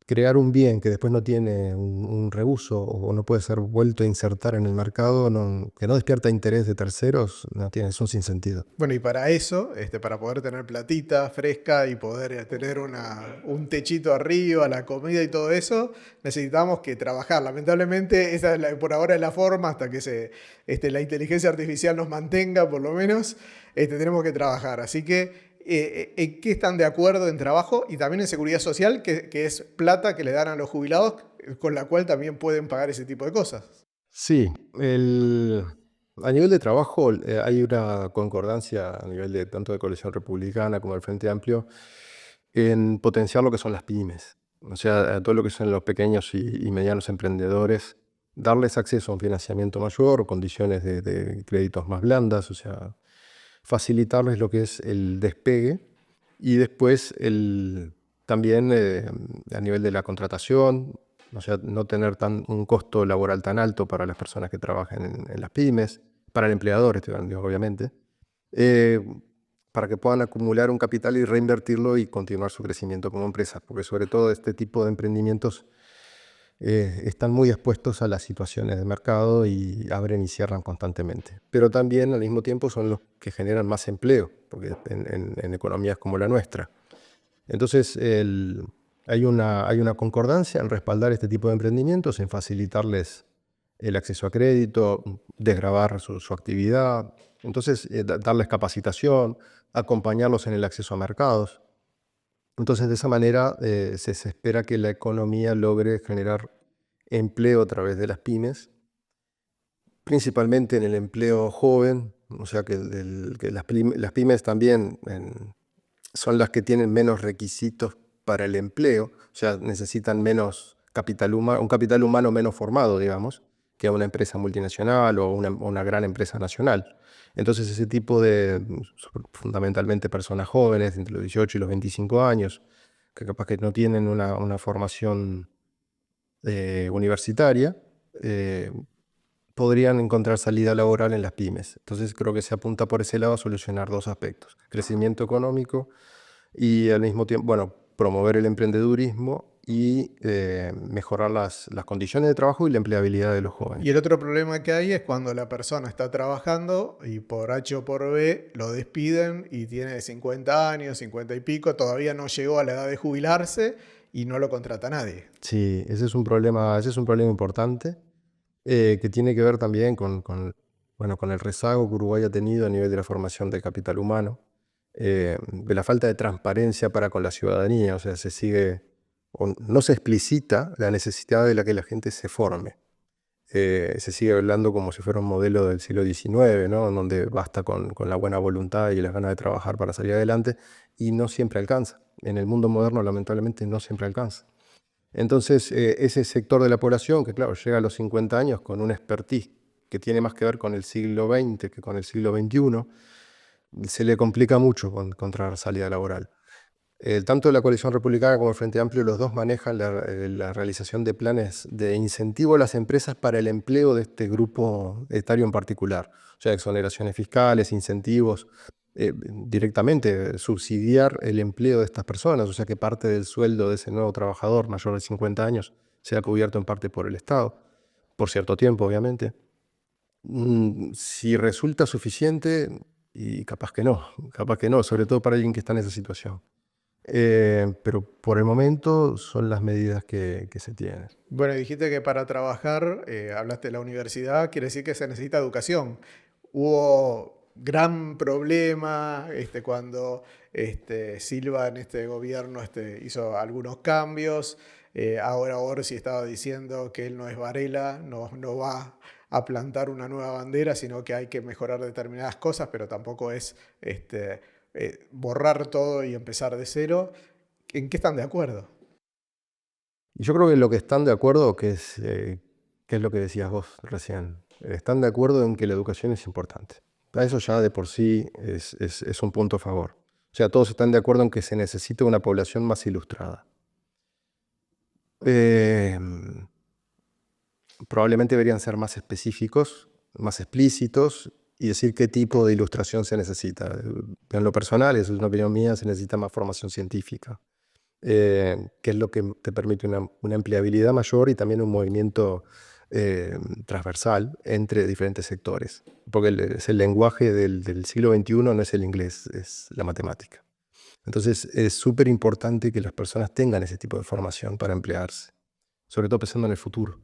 crear un bien que después no tiene un reuso o no puede ser vuelto a insertar en el mercado, que no despierta interés de terceros, no tiene, es un sinsentido. Bueno, y para eso, para poder tener platita fresca y poder tener un techito arriba, la comida y todo eso, necesitamos que trabajar. Lamentablemente, esa es por ahora es la forma hasta que la inteligencia artificial nos mantenga, por lo menos, tenemos que trabajar. Así que, ¿en qué están de acuerdo en trabajo y también en seguridad social, que es plata que le dan a los jubilados, con la cual también pueden pagar ese tipo de cosas? Sí, a nivel de trabajo hay una concordancia a nivel de tanto de Coalición Republicana como del Frente Amplio en potenciar lo que son las pymes. O sea, a todo lo que son los pequeños y medianos emprendedores, darles acceso a un financiamiento mayor o condiciones de créditos más blandas, o sea, facilitarles lo que es el despegue y después también a nivel de la contratación, o sea, no tener un costo laboral tan alto para las personas que trabajan en las pymes, para el empleador, obviamente, eh, para que puedan acumular un capital y reinvertirlo y continuar su crecimiento como empresa, porque sobre todo este tipo de emprendimientos están muy expuestos a las situaciones de mercado y abren y cierran constantemente. Pero también al mismo tiempo son los que generan más empleo, porque en economías como la nuestra. Entonces hay una concordancia en respaldar este tipo de emprendimientos, en facilitarles el acceso a crédito, desgravar su actividad, entonces darles capacitación, acompañarlos en el acceso a mercados. Entonces, de esa manera se espera que la economía logre generar empleo a través de las pymes, principalmente en el empleo joven, o sea que las pymes también son las que tienen menos requisitos para el empleo, o sea, necesitan menos capital humano, un capital humano menos formado, digamos, que una empresa multinacional o una gran empresa nacional. Entonces, ese tipo fundamentalmente personas jóvenes, entre los 18 y los 25 años, que capaz que no tienen una formación universitaria, podrían encontrar salida laboral en las pymes. Entonces, creo que se apunta por ese lado a solucionar dos aspectos: crecimiento económico y al mismo tiempo, bueno, promover el emprendedurismo y mejorar las condiciones de trabajo y la empleabilidad de los jóvenes. Y el otro problema que hay es cuando la persona está trabajando y por H o por B lo despiden y tiene 50 años, 50 y pico, todavía no llegó a la edad de jubilarse y no lo contrata nadie. Sí, ese es un problema importante que tiene que ver también bueno, con el rezago que Uruguay ha tenido a nivel de la formación del capital humano, de la falta de transparencia para con la ciudadanía. O sea, o no se explicita la necesidad de la que la gente se forme. Se sigue hablando como si fuera un modelo del siglo XIX, ¿no? Donde basta con la buena voluntad y las ganas de trabajar para salir adelante, y no siempre alcanza. En el mundo moderno, lamentablemente, no siempre alcanza. Entonces, ese sector de la población que, claro, llega a los 50 años con un expertise que tiene más que ver con el siglo XX que con el siglo XXI, se le complica mucho encontrar salida laboral. Tanto la Coalición Republicana como el Frente Amplio, los dos manejan la realización de planes de incentivo a las empresas para el empleo de este grupo etario en particular. O sea, exoneraciones fiscales, incentivos, directamente subsidiar el empleo de estas personas, o sea, que parte del sueldo de ese nuevo trabajador mayor de 50 años sea cubierto en parte por el Estado, por cierto tiempo, obviamente. Si resulta suficiente, y capaz que no, sobre todo para alguien que está en esa situación. Pero por el momento son las medidas que se tienen. Bueno, dijiste que para trabajar, hablaste de la universidad, quiere decir que se necesita educación. Hubo gran problema cuando Silva en este gobierno hizo algunos cambios. Ahora Orsi estaba diciendo que él no es Varela, no va a plantar una nueva bandera, sino que hay que mejorar determinadas cosas, pero tampoco es borrar todo y empezar de cero. ¿En qué están de acuerdo? Y yo creo que lo que están de acuerdo, que es lo que decías vos recién, están de acuerdo en que la educación es importante. Eso ya de por sí es un punto a favor. O sea, todos están de acuerdo en que se necesita una población más ilustrada. Probablemente deberían ser más específicos, más explícitos y decir qué tipo de ilustración se necesita. En lo personal, eso es una opinión mía, se necesita más formación científica, que es lo que te permite una empleabilidad mayor y también un movimiento transversal entre diferentes sectores. Porque es el lenguaje del siglo XXI, no es el inglés, es la matemática. Entonces es súper importante que las personas tengan ese tipo de formación para emplearse, sobre todo pensando en el futuro.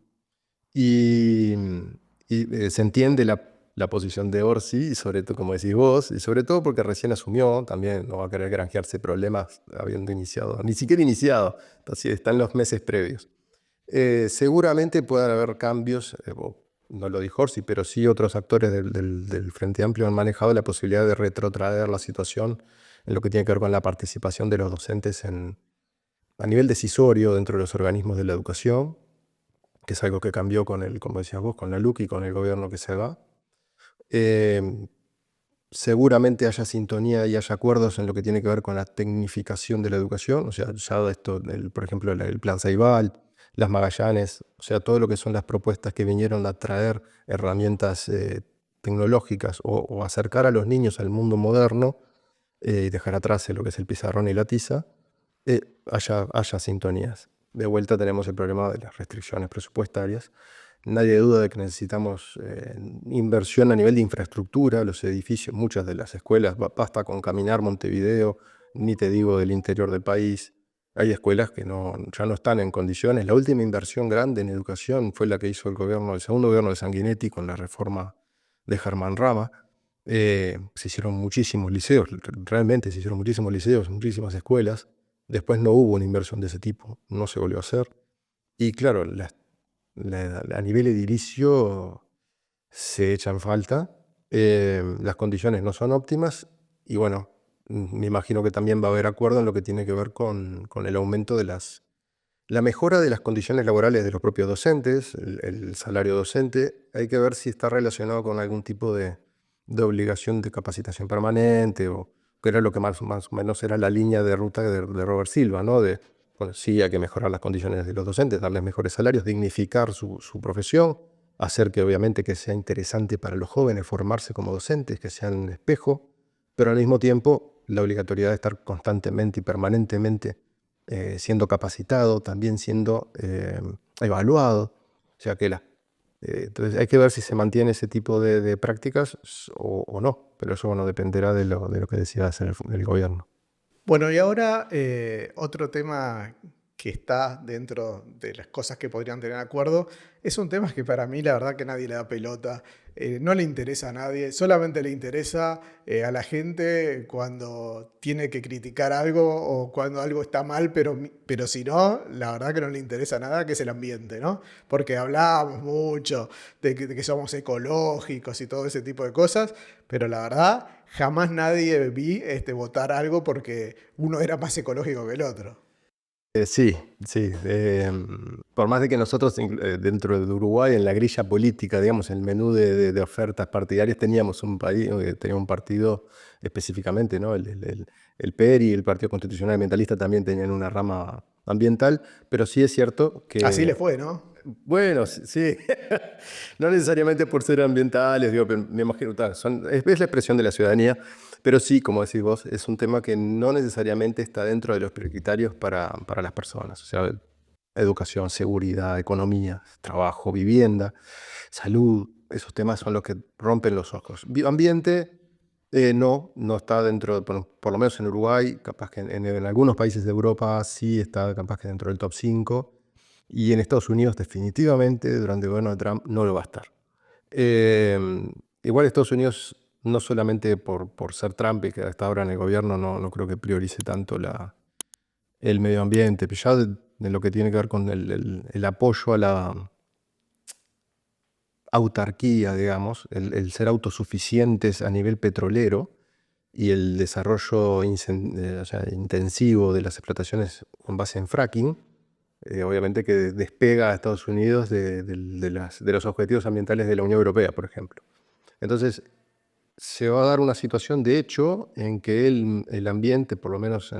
Y se entiende la posición de Orsi, y sobre todo, como decís vos, y sobre todo porque recién asumió, también no va a querer granjearse problemas habiendo iniciado, ni siquiera iniciado, está en los meses previos. Seguramente puedan haber cambios, no lo dijo Orsi, pero sí otros actores del Frente Amplio han manejado la posibilidad de retrotraer la situación en lo que tiene que ver con la participación de los docentes a nivel decisorio dentro de los organismos de la educación, que es algo que cambió como decías vos, con la LUC y con el gobierno que se va. Seguramente haya sintonía y haya acuerdos en lo que tiene que ver con la tecnificación de la educación, o sea, ya esto, por ejemplo, el Plan Ceibal, las Magallanes, o sea, todo lo que son las propuestas que vinieron a traer herramientas tecnológicas o acercar a los niños al mundo moderno y dejar atrás lo que es el pizarrón y la tiza, haya sintonías. De vuelta tenemos el problema de las restricciones presupuestarias. Nadie duda de que necesitamos inversión a nivel de infraestructura, los edificios, muchas de las escuelas, basta con caminar Montevideo, ni te digo del interior del país. Hay escuelas que ya no están en condiciones. La última inversión grande en educación fue la que hizo el segundo gobierno de Sanguinetti con la reforma de Germán Rama. Se hicieron muchísimos liceos, realmente se hicieron muchísimos liceos, muchísimas escuelas. Después no hubo una inversión de ese tipo, no se volvió a hacer. Y claro, a nivel edilicio se echa en falta, las condiciones no son óptimas y bueno, me imagino que también va a haber acuerdo en lo que tiene que ver con el aumento de la mejora de las condiciones laborales de los propios docentes, el salario docente. Hay que ver si está relacionado con algún tipo de obligación de capacitación permanente que era lo que más o menos era la línea de ruta de Robert Silva, ¿no? Bueno, sí, hay que mejorar las condiciones de los docentes, darles mejores salarios, dignificar su profesión, hacer que obviamente que sea interesante para los jóvenes formarse como docentes, que sean un espejo, pero al mismo tiempo la obligatoriedad de estar constantemente y permanentemente siendo capacitado, también siendo evaluado. O sea que entonces hay que ver si se mantiene ese tipo de prácticas o no, pero eso bueno, dependerá de lo que decida hacer el gobierno. Bueno, y ahora otro tema que está dentro de las cosas que podrían tener acuerdo, es un tema que para mí la verdad que nadie le da pelota, no le interesa a nadie, solamente le interesa a la gente cuando tiene que criticar algo o cuando algo está mal, pero si no, la verdad que no le interesa nada, que es el ambiente, ¿no? Porque hablábamos mucho de que somos ecológicos y todo ese tipo de cosas, pero la verdad jamás nadie vi votar algo porque uno era más ecológico que el otro. Sí, sí. Por más de que nosotros dentro de Uruguay, en la grilla política, digamos, en el menú de ofertas partidarias, teníamos un partido específicamente, ¿no? El PERI, el Partido Constitucional Ambientalista, también tenían una rama ambiental, pero sí es cierto Así le que, fue, ¿no? bueno, sí, no necesariamente por ser ambientales, digo, pero me imagino, es la expresión de la ciudadanía, pero sí, como decís vos, es un tema que no necesariamente está dentro de los prioritarios para las personas. O sea, educación, seguridad, economía, trabajo, vivienda, salud, esos temas son los que rompen los ojos. Ambiente, no está dentro, por lo menos en Uruguay, capaz que en algunos países de Europa sí está capaz que dentro del top 5. Y en Estados Unidos definitivamente durante el gobierno de Trump no lo va a estar. Igual Estados Unidos, no solamente por ser Trump y que hasta ahora en el gobierno no creo que priorice tanto el medio ambiente, pero ya de lo que tiene que ver con el apoyo autarquía, digamos, el ser autosuficientes a nivel petrolero y el desarrollo o sea, intensivo de las explotaciones con base en fracking, obviamente que despega a Estados Unidos de los objetivos ambientales de la Unión Europea, por ejemplo. Entonces, se va a dar una situación, de hecho, en que el ambiente, por lo menos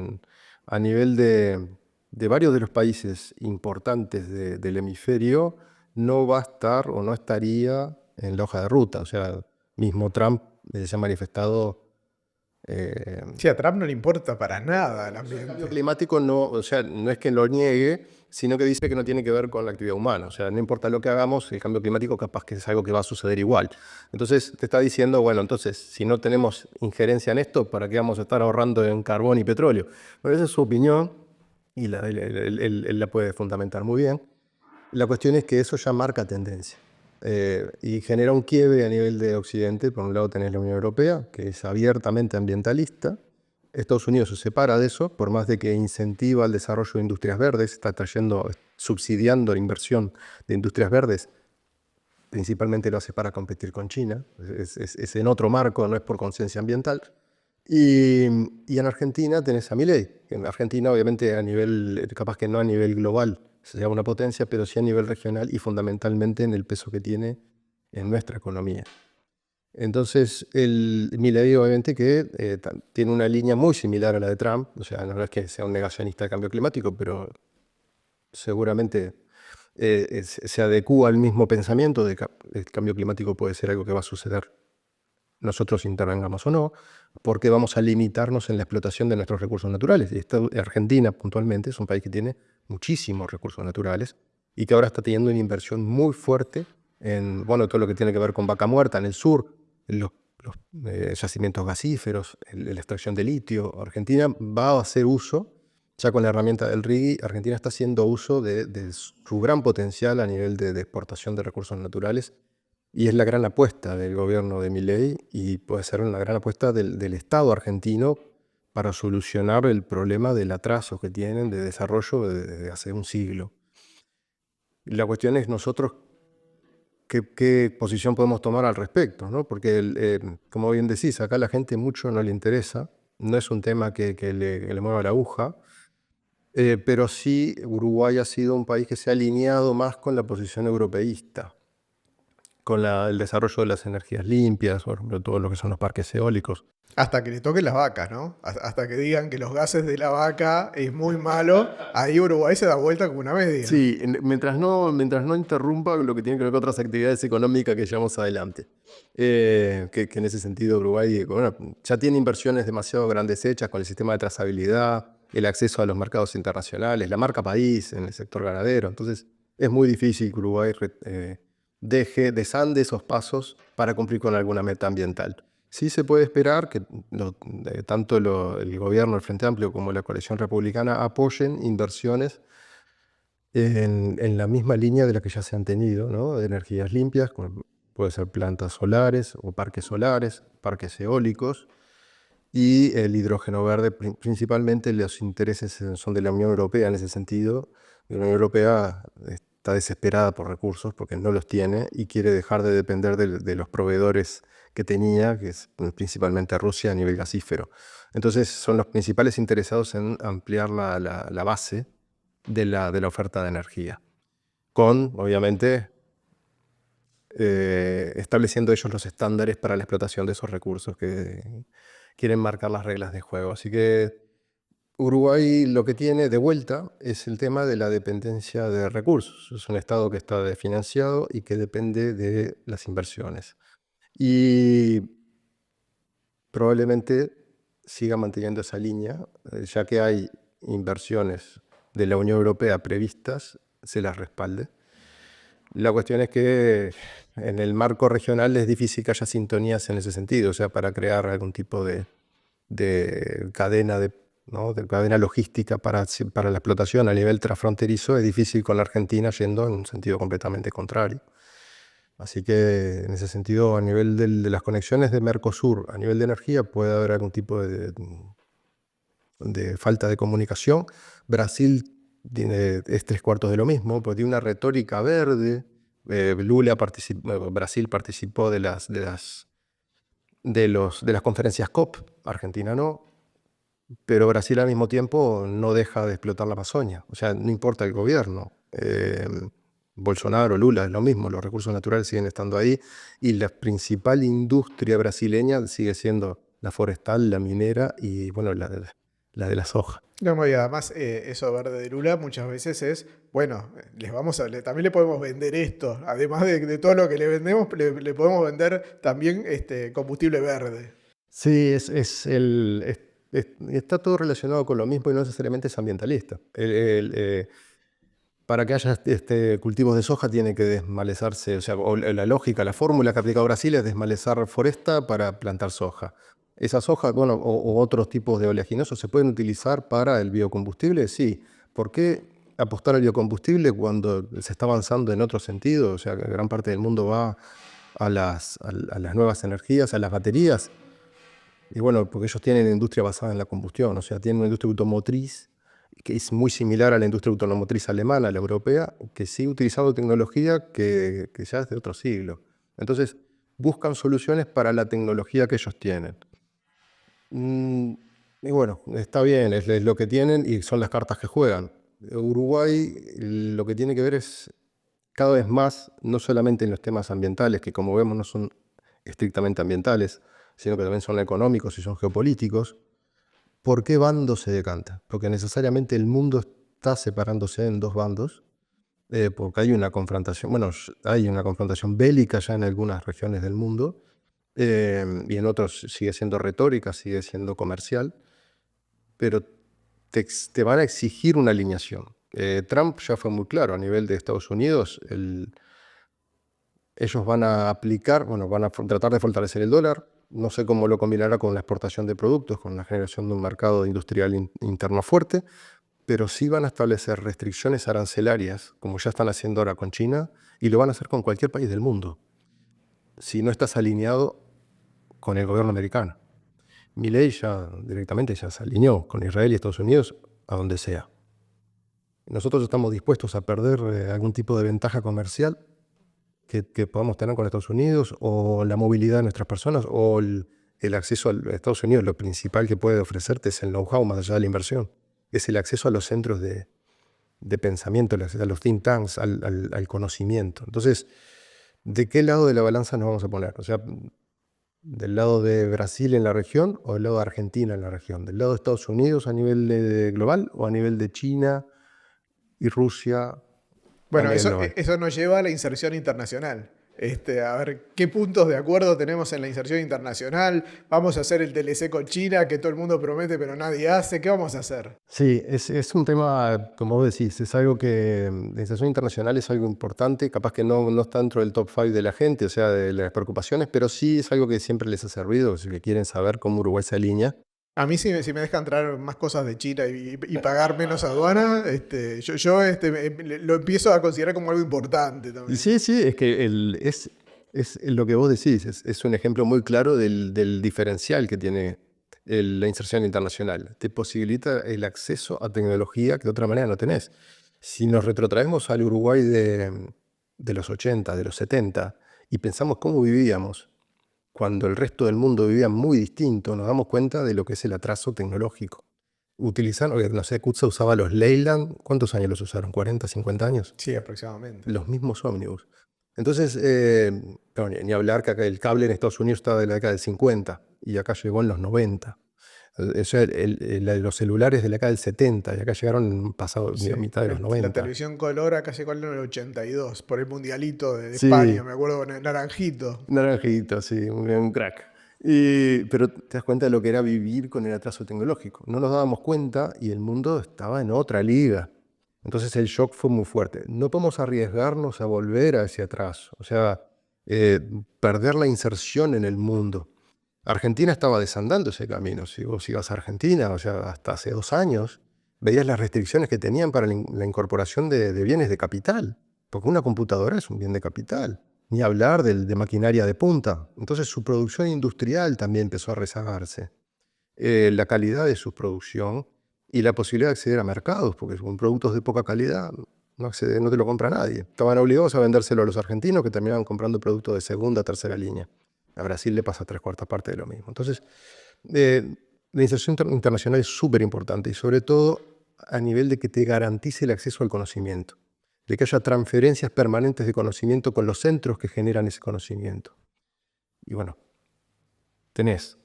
a nivel de varios de los países importantes del hemisferio, no va a estar o no estaría en la hoja de ruta. O sea, mismo Trump se ha manifestado. Sí, a Trump no le importa para nada el El cambio ambiente. climático no, o sea, no es que lo niegue, sino que dice que no tiene que ver con la actividad humana. O sea, no importa lo que hagamos, el cambio climático capaz que es algo que va a suceder igual. Entonces te está diciendo, bueno, entonces si no tenemos injerencia en esto, ¿para qué vamos a estar ahorrando en carbón y petróleo? Bueno, esa es su opinión y él la puede fundamentar muy bien. La cuestión es que eso ya marca tendencia y genera un quiebre a nivel de Occidente. Por un lado tenés la Unión Europea, que es abiertamente ambientalista. Estados Unidos se separa de eso, por más de que incentiva el desarrollo de industrias verdes, está subsidiando la inversión de industrias verdes, principalmente lo hace para competir con China, es en otro marco, no es por conciencia ambiental. Y en Argentina tenés a Milei, que en Argentina obviamente a nivel, capaz que no a nivel global sea una potencia, pero sí a nivel regional y fundamentalmente en el peso que tiene en nuestra economía. Entonces, Milei obviamente que tiene una línea muy similar a la de Trump, o sea, no es que sea un negacionista del cambio climático, pero seguramente se adecúa al mismo pensamiento de que el cambio climático puede ser algo que va a suceder, nosotros intervengamos o no, porque vamos a limitarnos en la explotación de nuestros recursos naturales. Y Argentina, puntualmente, es un país que tiene muchísimos recursos naturales y que ahora está teniendo una inversión muy fuerte en, bueno, todo lo que tiene que ver con Vaca Muerta en el sur, los yacimientos gasíferos, la extracción de litio. Argentina va a hacer uso, ya con la herramienta del RIGI, Argentina está haciendo uso de su gran potencial a nivel de exportación de recursos naturales. Y es la gran apuesta del gobierno de Milei y puede ser una gran apuesta del Estado argentino para solucionar el problema del atraso que tienen de desarrollo desde hace un siglo. La cuestión es nosotros qué posición podemos tomar al respecto, ¿no? Porque, como bien decís, acá a la gente mucho no le interesa, no es un tema que le mueva la aguja, pero sí Uruguay ha sido un país que se ha alineado más con la posición europeísta, con el desarrollo de las energías limpias, por ejemplo, todo lo que son los parques eólicos. Hasta que le toquen las vacas, ¿no? Hasta que digan que los gases de la vaca es muy malo, ahí Uruguay se da vuelta como una media. Sí, mientras no interrumpa lo que tiene que ver con otras actividades económicas que llevamos adelante. Que en ese sentido Uruguay, bueno, ya tiene inversiones demasiado grandes hechas con el sistema de trazabilidad, el acceso a los mercados internacionales, la marca país en el sector ganadero. Entonces es muy difícil que Uruguay desande esos pasos para cumplir con alguna meta ambiental. Sí se puede esperar que tanto el gobierno, el Frente Amplio, como la coalición republicana apoyen inversiones en la misma línea de la que ya se han tenido, ¿no? De energías limpias, como puede ser plantas solares o parques eólicos, y el hidrógeno verde. Principalmente los intereses son de la Unión Europea en ese sentido. La Unión Europea está desesperada por recursos porque no los tiene y quiere dejar de depender de los proveedores que tenía, que es principalmente Rusia a nivel gasífero. Entonces son los principales interesados en ampliar la base de la oferta de energía, con, obviamente, estableciendo ellos los estándares para la explotación de esos recursos que quieren marcar las reglas de juego. Así que Uruguay lo que tiene de vuelta es el tema de la dependencia de recursos. Es un estado que está desfinanciado y que depende de las inversiones. Y probablemente siga manteniendo esa línea, ya que hay inversiones de la Unión Europea previstas, se las respalde. La cuestión es que en el marco regional es difícil que haya sintonías en ese sentido, o sea, para crear algún tipo de cadena, ¿no? de cadena logística para la explotación a nivel transfronterizo es difícil con la Argentina yendo en un sentido completamente contrario. Así que en ese sentido, a nivel de las conexiones de Mercosur, a nivel de energía, puede haber algún tipo de falta de comunicación. Brasil es 3/4 de lo mismo, porque tiene una retórica verde Brasil participó de las conferencias COP, Argentina no, pero Brasil al mismo tiempo no deja de explotar la Amazonia. O sea, no importa el gobierno. Bolsonaro, Lula, es lo mismo, los recursos naturales siguen estando ahí y la principal industria brasileña sigue siendo la forestal, la minera y bueno, la de la soja. No, y además eso verde de Lula muchas veces es, bueno, también le podemos vender esto, además de todo lo que le vendemos, le podemos vender también combustible verde. Sí, está todo relacionado con lo mismo y no necesariamente es ambientalista. Para que haya cultivos de soja tiene que desmalezarse, o sea, la lógica, la fórmula que ha aplicado Brasil es desmalezar foresta para plantar soja. Esa soja, bueno, o otros tipos de oleaginosos se pueden utilizar para el biocombustible, sí. ¿Por qué apostar al biocombustible cuando se está avanzando en otro sentido? O sea, que gran parte del mundo va a las nuevas energías, a las baterías. Y bueno, porque ellos tienen industria basada en la combustión, o sea, tienen una industria automotriz que es muy similar a la industria automotriz alemana, a la europea, que sigue utilizando tecnología que ya es de otro siglo. Entonces, buscan soluciones para la tecnología que ellos tienen. Y bueno, está bien, es lo que tienen y son las cartas que juegan. Uruguay lo que tiene que ver es cada vez más, no solamente en los temas ambientales, que como vemos no son estrictamente ambientales, sino que también son económicos y son geopolíticos. ¿Por qué bando se decanta? Porque necesariamente el mundo está separándose en dos bandos, porque hay una confrontación, bueno, hay una confrontación bélica ya en algunas regiones del mundo, y en otros sigue siendo retórica, sigue siendo comercial, pero te van a exigir una alineación. Trump ya fue muy claro a nivel de Estados Unidos, ellos van a aplicar, bueno, van a tratar de fortalecer el dólar. No sé cómo lo combinará con la exportación de productos, con la generación de un mercado industrial interno fuerte, pero sí van a establecer restricciones arancelarias, como ya están haciendo ahora con China, y lo van a hacer con cualquier país del mundo, si no estás alineado con el gobierno americano. Milei ya directamente ya se alineó con Israel y Estados Unidos a donde sea. Nosotros estamos dispuestos a perder algún tipo de ventaja comercial que podamos tener con Estados Unidos, o la movilidad de nuestras personas, o el acceso a Estados Unidos. Lo principal que puede ofrecerte es el know-how más allá de la inversión. Es el acceso a los centros de pensamiento, el acceso a los think tanks, al conocimiento. Entonces, ¿de qué lado de la balanza nos vamos a poner? O sea, ¿del lado de Brasil en la región o del lado de Argentina en la región? ¿Del lado de Estados Unidos a nivel global o a nivel de China y Rusia? Bueno, eso nos lleva a la inserción internacional. A ver, ¿qué puntos de acuerdo tenemos en la inserción internacional? ¿Vamos a hacer el TLC con China, que todo el mundo promete pero nadie hace? ¿Qué vamos a hacer? Sí, es un tema, como vos decís, es algo que la inserción internacional es algo importante, capaz que no está dentro del top 5 de la gente, o sea, de las preocupaciones, pero sí es algo que siempre les ha servido, si quieren saber cómo Uruguay se alinea. A mí si me dejan traer más cosas de China y pagar menos aduana, yo lo empiezo a considerar como algo importante también. Sí, es que es lo que vos decís, es un ejemplo muy claro del diferencial que tiene la inserción internacional. Te posibilita el acceso a tecnología que de otra manera no tenés. Si nos retrotraemos al Uruguay de los 80, de los 70, y pensamos cómo vivíamos, cuando el resto del mundo vivía muy distinto, nos damos cuenta de lo que es el atraso tecnológico. No sé, Kutza usaba los Leyland, ¿cuántos años los usaron? ¿40, 50 años? Sí, aproximadamente. Los mismos ómnibus. Entonces, ni hablar que acá el cable en Estados Unidos estaba de la década del 50 y acá llegó en los 90. O sea, los celulares de la década del 70 y acá llegaron pasado mitad de los 90. La televisión color acá llegó en el 82 por el mundialito de Sí. España, me acuerdo, Naranjito. Naranjito, sí, un crack. Pero te das cuenta de lo que era vivir con el atraso tecnológico. No nos dábamos cuenta y el mundo estaba en otra liga. Entonces el shock fue muy fuerte. No podemos arriesgarnos a volver a ese atraso, o sea, perder la inserción en el mundo. Argentina estaba desandando ese camino. Si vos ibas a Argentina, o sea, hasta hace 2 años, veías las restricciones que tenían para la incorporación de bienes de capital, porque una computadora es un bien de capital. Ni hablar de maquinaria de punta. Entonces su producción industrial también empezó a rezagarse. La calidad de su producción y la posibilidad de acceder a mercados, porque con productos de poca calidad no te lo compra nadie. Estaban obligados a vendérselo a los argentinos, que terminaban comprando productos de segunda, tercera línea. A Brasil le pasa 3/4 partes de lo mismo. Entonces, la inserción internacional es súper importante, y sobre todo a nivel de que te garantice el acceso al conocimiento, de que haya transferencias permanentes de conocimiento con los centros que generan ese conocimiento. Y bueno, tenés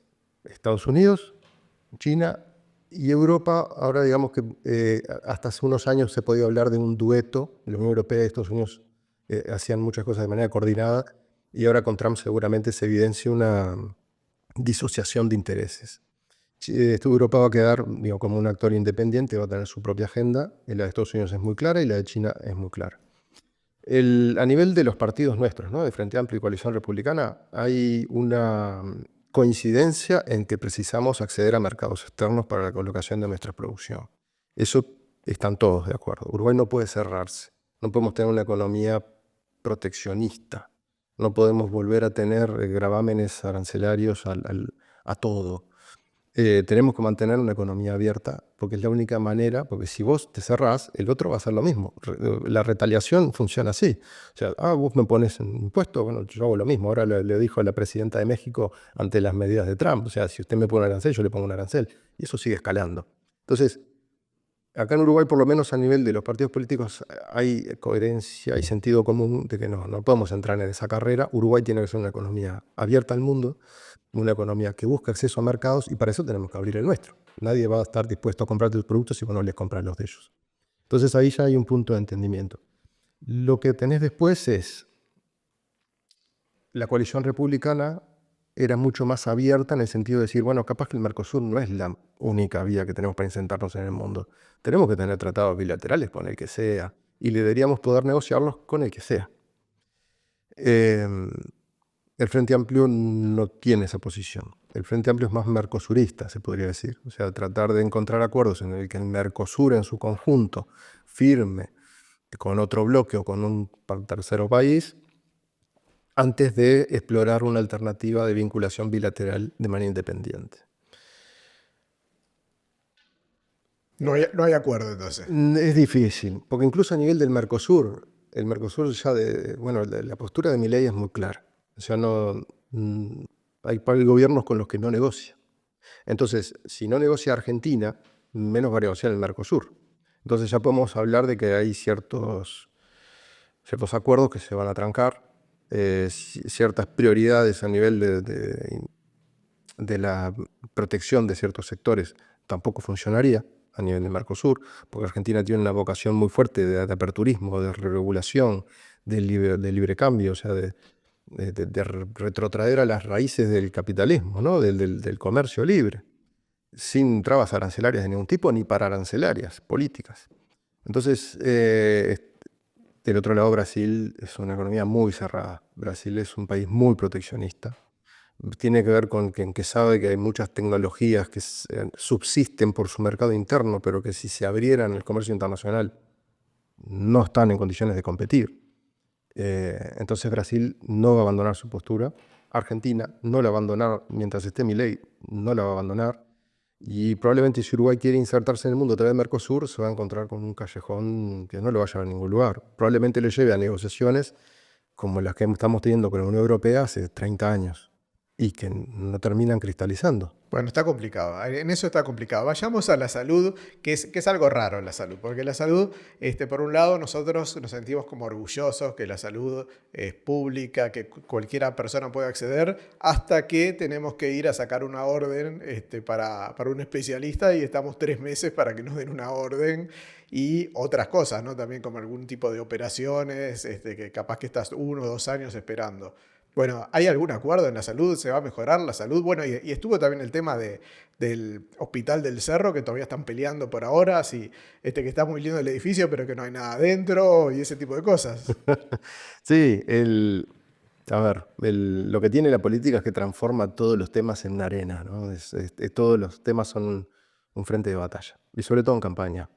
Estados Unidos, China y Europa. Ahora digamos que hasta hace unos años se podía hablar de un dueto. La Unión Europea y Estados Unidos hacían muchas cosas de manera coordinada, y ahora con Trump seguramente se evidencia una disociación de intereses. Europa va a quedar, digo, como un actor independiente, va a tener su propia agenda, y la de Estados Unidos es muy clara y la de China es muy clara. A nivel de los partidos nuestros, ¿no?, de Frente Amplio y Coalición Republicana, hay una coincidencia en que precisamos acceder a mercados externos para la colocación de nuestra producción. Eso están todos de acuerdo. Uruguay no puede cerrarse, no podemos tener una economía proteccionista, no podemos volver a tener gravámenes arancelarios a todo. Tenemos que mantener una economía abierta, porque es la única manera, porque si vos te cerrás, el otro va a hacer lo mismo. La retaliación funciona así. O sea, vos me pones un impuesto, bueno, yo hago lo mismo. Ahora le dijo a la presidenta de México ante las medidas de Trump, o sea, si usted me pone un arancel, yo le pongo un arancel. Y eso sigue escalando. Entonces, acá en Uruguay, por lo menos a nivel de los partidos políticos, hay coherencia, hay sentido común de que no podemos entrar en esa carrera. Uruguay tiene que ser una economía abierta al mundo, una economía que busca acceso a mercados, y para eso tenemos que abrir el nuestro. Nadie va a estar dispuesto a comprar tus productos si vos no les compras los de ellos. Entonces ahí ya hay un punto de entendimiento. Lo que tenés después es la coalición republicana. Era mucho más abierta en el sentido de decir, bueno, capaz que el Mercosur no es la única vía que tenemos para insertarnos en el mundo. Tenemos que tener tratados bilaterales con el que sea, y deberíamos poder negociarlos con el que sea. El Frente Amplio no tiene esa posición. El Frente Amplio es más mercosurista, se podría decir. O sea, tratar de encontrar acuerdos en el que el Mercosur en su conjunto firme con otro bloque o con un tercero país, antes de explorar una alternativa de vinculación bilateral de manera independiente. No hay acuerdo entonces. Es difícil, porque incluso a nivel del Mercosur, el Mercosur ya la postura de Milei es muy clara. O sea, hay gobiernos con los que no negocia. Entonces, si no negocia Argentina, menos va a negociar el Mercosur. Entonces ya podemos hablar de que hay ciertos acuerdos que se van a trancar, ciertas prioridades a nivel de la protección de ciertos sectores tampoco funcionaría a nivel de Mercosur, porque Argentina tiene una vocación muy fuerte de aperturismo, de regulación, de libre cambio, o sea, de retrotraer a las raíces del capitalismo, ¿no?, del comercio libre, sin trabas arancelarias de ningún tipo, ni pararancelarias políticas. Entonces, del otro lado, Brasil es una economía muy cerrada. Brasil es un país muy proteccionista. Tiene que ver con que sabe que hay muchas tecnologías que subsisten por su mercado interno, pero que si se abrieran al comercio internacional no están en condiciones de competir. Entonces Brasil no va a abandonar su postura. Argentina no la va a abandonar mientras esté Milei, no la va a abandonar. Y probablemente si Uruguay quiere insertarse en el mundo a través de Mercosur, se va a encontrar con un callejón que no lo va a llevar a ningún lugar. Probablemente le lleve a negociaciones como las que estamos teniendo con la Unión Europea hace 30 años y que no terminan cristalizando. Bueno, está complicado. En eso está complicado. Vayamos a la salud, que es algo raro la salud, porque la salud, por un lado, nosotros nos sentimos como orgullosos que la salud es pública, que cualquiera persona puede acceder, hasta que tenemos que ir a sacar una orden para un especialista, y estamos 3 meses para que nos den una orden, y otras cosas, ¿no? También como algún tipo de operaciones, que capaz que estás 1 o 2 años esperando. Bueno, ¿hay algún acuerdo en la salud? ¿Se va a mejorar la salud? Bueno, y estuvo también el tema del Hospital del Cerro, que todavía están peleando por ahora, si que está muy lindo el edificio, pero que no hay nada adentro, y ese tipo de cosas. Sí, lo que tiene la política es que transforma todos los temas en una arena, ¿no? Todos los temas son un frente de batalla, y sobre todo en campaña.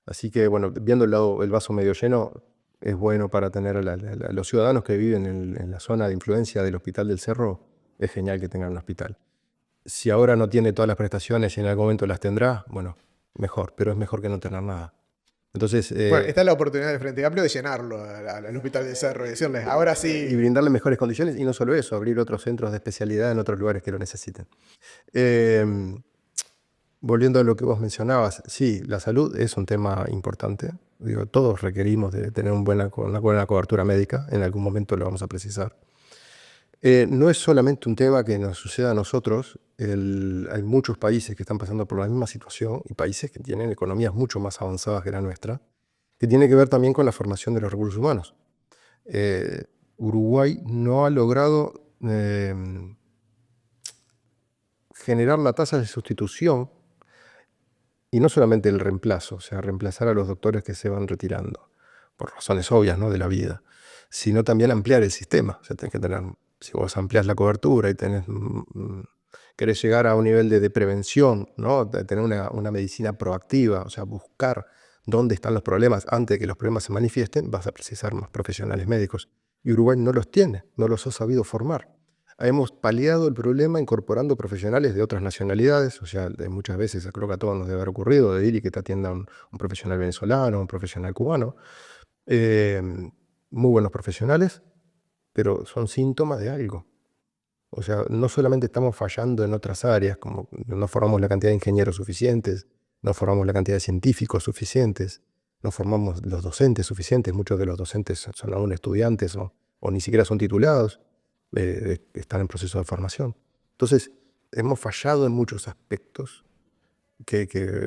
Así que, bueno, viendo el vaso medio lleno, es bueno para tener a los ciudadanos que viven en la zona de influencia del Hospital del Cerro. Es genial que tengan un hospital. Si ahora no tiene todas las prestaciones y en algún momento las tendrá, bueno, mejor, pero es mejor que no tener nada. Entonces, Bueno, está la oportunidad de Frente Amplio de llenarlo al Hospital de Cerro y decirles, ahora y sí. brindarle mejores condiciones, y no solo eso, abrir otros centros de especialidad en otros lugares que lo necesiten. Eh, Volviendo a lo que vos mencionabas, sí, la salud es un tema importante. Digo, todos requerimos de tener una buena cobertura médica, en algún momento lo vamos a precisar. No es solamente un tema que nos suceda a nosotros, hay muchos países que están pasando por la misma situación y países que tienen economías mucho más avanzadas que la nuestra, que tiene que ver también con la formación de los recursos humanos. Eh, Uruguay no ha logrado generar la tasa de sustitución, y no solamente el reemplazo, o sea, reemplazar a los doctores que se van retirando, por razones obvias, ¿no?, de la vida, sino también ampliar el sistema. O sea, tenés que tener, si vos ampliás la cobertura y querés llegar a un nivel de prevención, ¿no?, de tener una medicina proactiva, o sea, buscar dónde están los problemas antes de que los problemas se manifiesten, vas a precisar más profesionales médicos. Y Uruguay no los tiene, no los ha sabido formar. Hemos paliado el problema incorporando profesionales de otras nacionalidades, o sea, muchas veces, creo que a todos nos debe haber ocurrido, de ir y que te atienda un profesional venezolano, un profesional cubano. Eh, Muy buenos profesionales, pero son síntomas de algo. O sea, no solamente estamos fallando en otras áreas, como no formamos la cantidad de ingenieros suficientes, no formamos la cantidad de científicos suficientes, no formamos los docentes suficientes, muchos de los docentes son aún estudiantes o ni siquiera son titulados, están en proceso de formación. Entonces, hemos fallado en muchos aspectos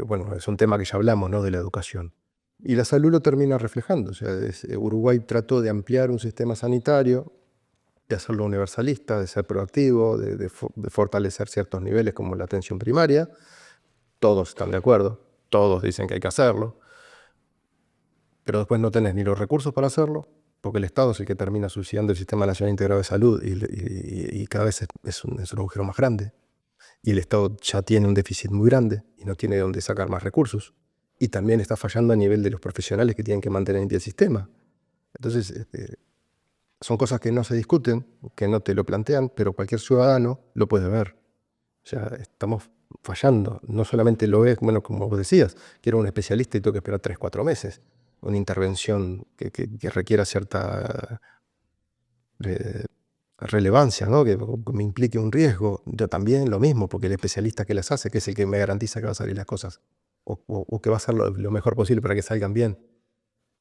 bueno, es un tema que ya hablamos, ¿no?, de la educación. Y la salud lo termina reflejando. O sea, Uruguay trató de ampliar un sistema sanitario, de hacerlo universalista, de ser proactivo, de fortalecer ciertos niveles como la atención primaria. Todos están de acuerdo, todos dicen que hay que hacerlo, pero después no tenés ni los recursos para hacerlo, porque el Estado es el que termina subsidiando el Sistema Nacional Integrado de Salud y cada vez es un agujero más grande. Y el Estado ya tiene un déficit muy grande y no tiene de dónde sacar más recursos. Y también está fallando a nivel de los profesionales que tienen que mantener en pie el sistema. Entonces, son cosas que no se discuten, que no te lo plantean, pero cualquier ciudadano lo puede ver. O sea, estamos fallando. No solamente lo es, bueno, como vos decías, quiero un especialista y tengo que esperar 3, 4 meses. Una intervención que requiera cierta relevancia, ¿no?, que me implique un riesgo. Yo también lo mismo, porque el especialista que las hace, que es el que me garantiza que va a salir las cosas, o que va a hacer lo mejor posible para que salgan bien,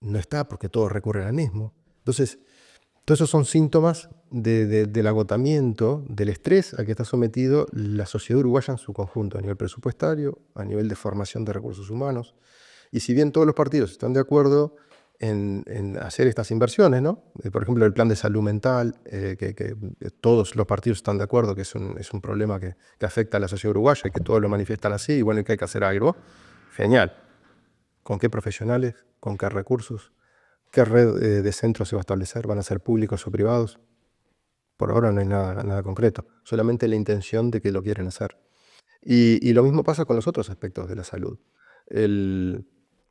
no está, porque todos recurren al mismo. Entonces, todos esos son síntomas del agotamiento, del estrés al que está sometido la sociedad uruguaya en su conjunto, a nivel presupuestario, a nivel de formación de recursos humanos. Y si bien todos los partidos están de acuerdo en hacer estas inversiones, ¿no? Por ejemplo, el plan de salud mental, que todos los partidos están de acuerdo que es un problema que afecta a la sociedad uruguaya y que todos lo manifiestan así, y bueno, que hay que hacer algo. Genial. ¿Con qué profesionales? ¿Con qué recursos? ¿Qué red de centros se va a establecer? ¿Van a ser públicos o privados? Por ahora no hay nada concreto, solamente la intención de que lo quieren hacer. Y lo mismo pasa con los otros aspectos de la salud.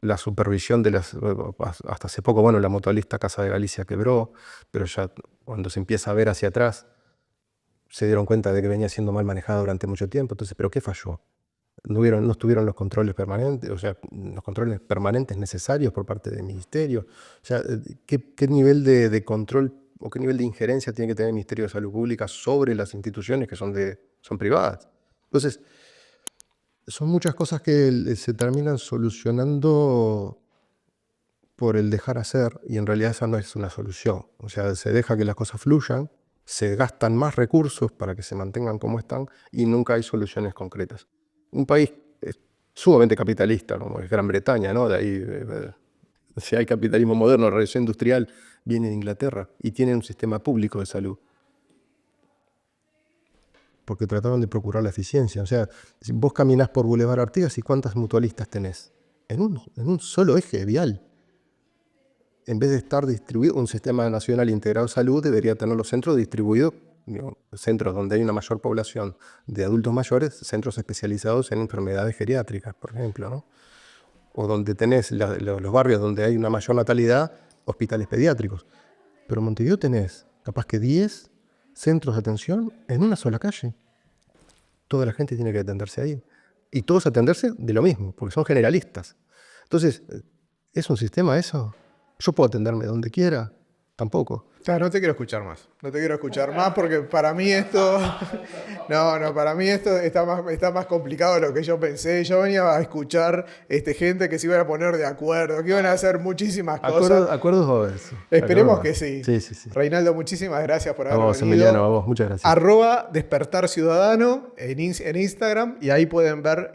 La supervisión hasta hace poco, bueno, la mutualista Casa de Galicia quebró, pero ya cuando se empieza a ver hacia atrás, se dieron cuenta de que venía siendo mal manejada durante mucho tiempo. Entonces, ¿pero qué falló? No estuvieron los controles permanentes, o sea, los controles permanentes necesarios por parte del ministerio. O sea, ¿qué nivel de control o qué nivel de injerencia tiene que tener el Ministerio de Salud Pública sobre las instituciones que son privadas? Entonces, son muchas cosas que se terminan solucionando por el dejar hacer, y en realidad esa no es una solución. O sea, se deja que las cosas fluyan, se gastan más recursos para que se mantengan como están y nunca hay soluciones concretas. Un país sumamente capitalista, como es Gran Bretaña, ¿no? De ahí, si hay capitalismo moderno, la revolución industrial viene de Inglaterra y tiene un sistema público de salud, porque trataron de procurar la eficiencia. O sea, si vos caminás por Boulevard Artigas, ¿y cuántas mutualistas tenés? En un solo eje vial. En vez de estar distribuido, un sistema nacional integrado de salud debería tener los centros distribuidos, centros donde hay una mayor población de adultos mayores, centros especializados en enfermedades geriátricas, por ejemplo, ¿no? O donde tenés los barrios donde hay una mayor natalidad, hospitales pediátricos. Pero en Montevideo tenés capaz que 10 centros de atención en una sola calle. Toda la gente tiene que atenderse ahí. Y todos atenderse de lo mismo, porque son generalistas. Entonces, ¿Es un sistema eso? ¿Yo puedo atenderme donde quiera? Tampoco. No te quiero escuchar más. No te quiero escuchar más porque para mí esto... No, para mí esto está más complicado de lo que yo pensé. Yo venía a escuchar gente que se iban a poner de acuerdo, que iban a hacer muchísimas cosas. Acuerdos va a haber. Esperemos que sí. Sí. Reinaldo, muchísimas gracias por A haber vos, venido. Emiliano, a vos, muchas gracias. @Despertar Ciudadano en Instagram, y ahí pueden ver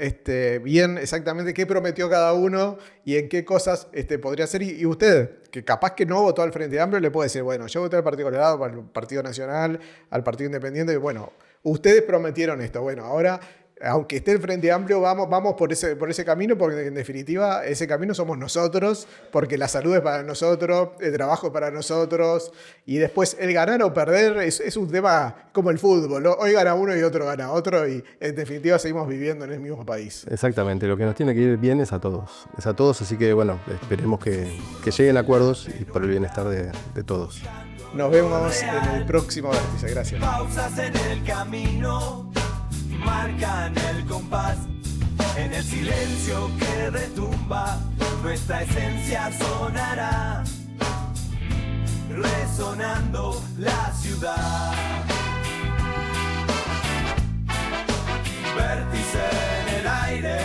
bien exactamente qué prometió cada uno y en qué cosas podría ser. Y usted, que capaz que no votó al Frente Amplio, le puede decir, bueno, yo voté al Partido Colorado, al Partido Nacional, al Partido Independiente, y bueno, ustedes prometieron esto. Bueno, ahora, aunque esté el Frente Amplio, vamos por ese camino, porque en definitiva ese camino somos nosotros, porque la salud es para nosotros, el trabajo es para nosotros, y después el ganar o perder es un tema como el fútbol, ¿no? Hoy gana uno y otro gana otro, y en definitiva seguimos viviendo en el mismo país. Exactamente, lo que nos tiene que ir bien es a todos, así que bueno, esperemos que lleguen acuerdos y por el bienestar de todos. Nos vemos en el próximo Vértice, gracias. Pausas en el camino marcan el compás, en el silencio que retumba, nuestra esencia sonará, resonando la ciudad. Vértice en el aire.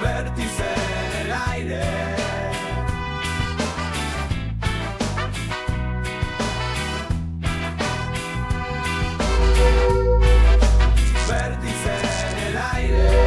Vértice en el aire. Vértice en el aire.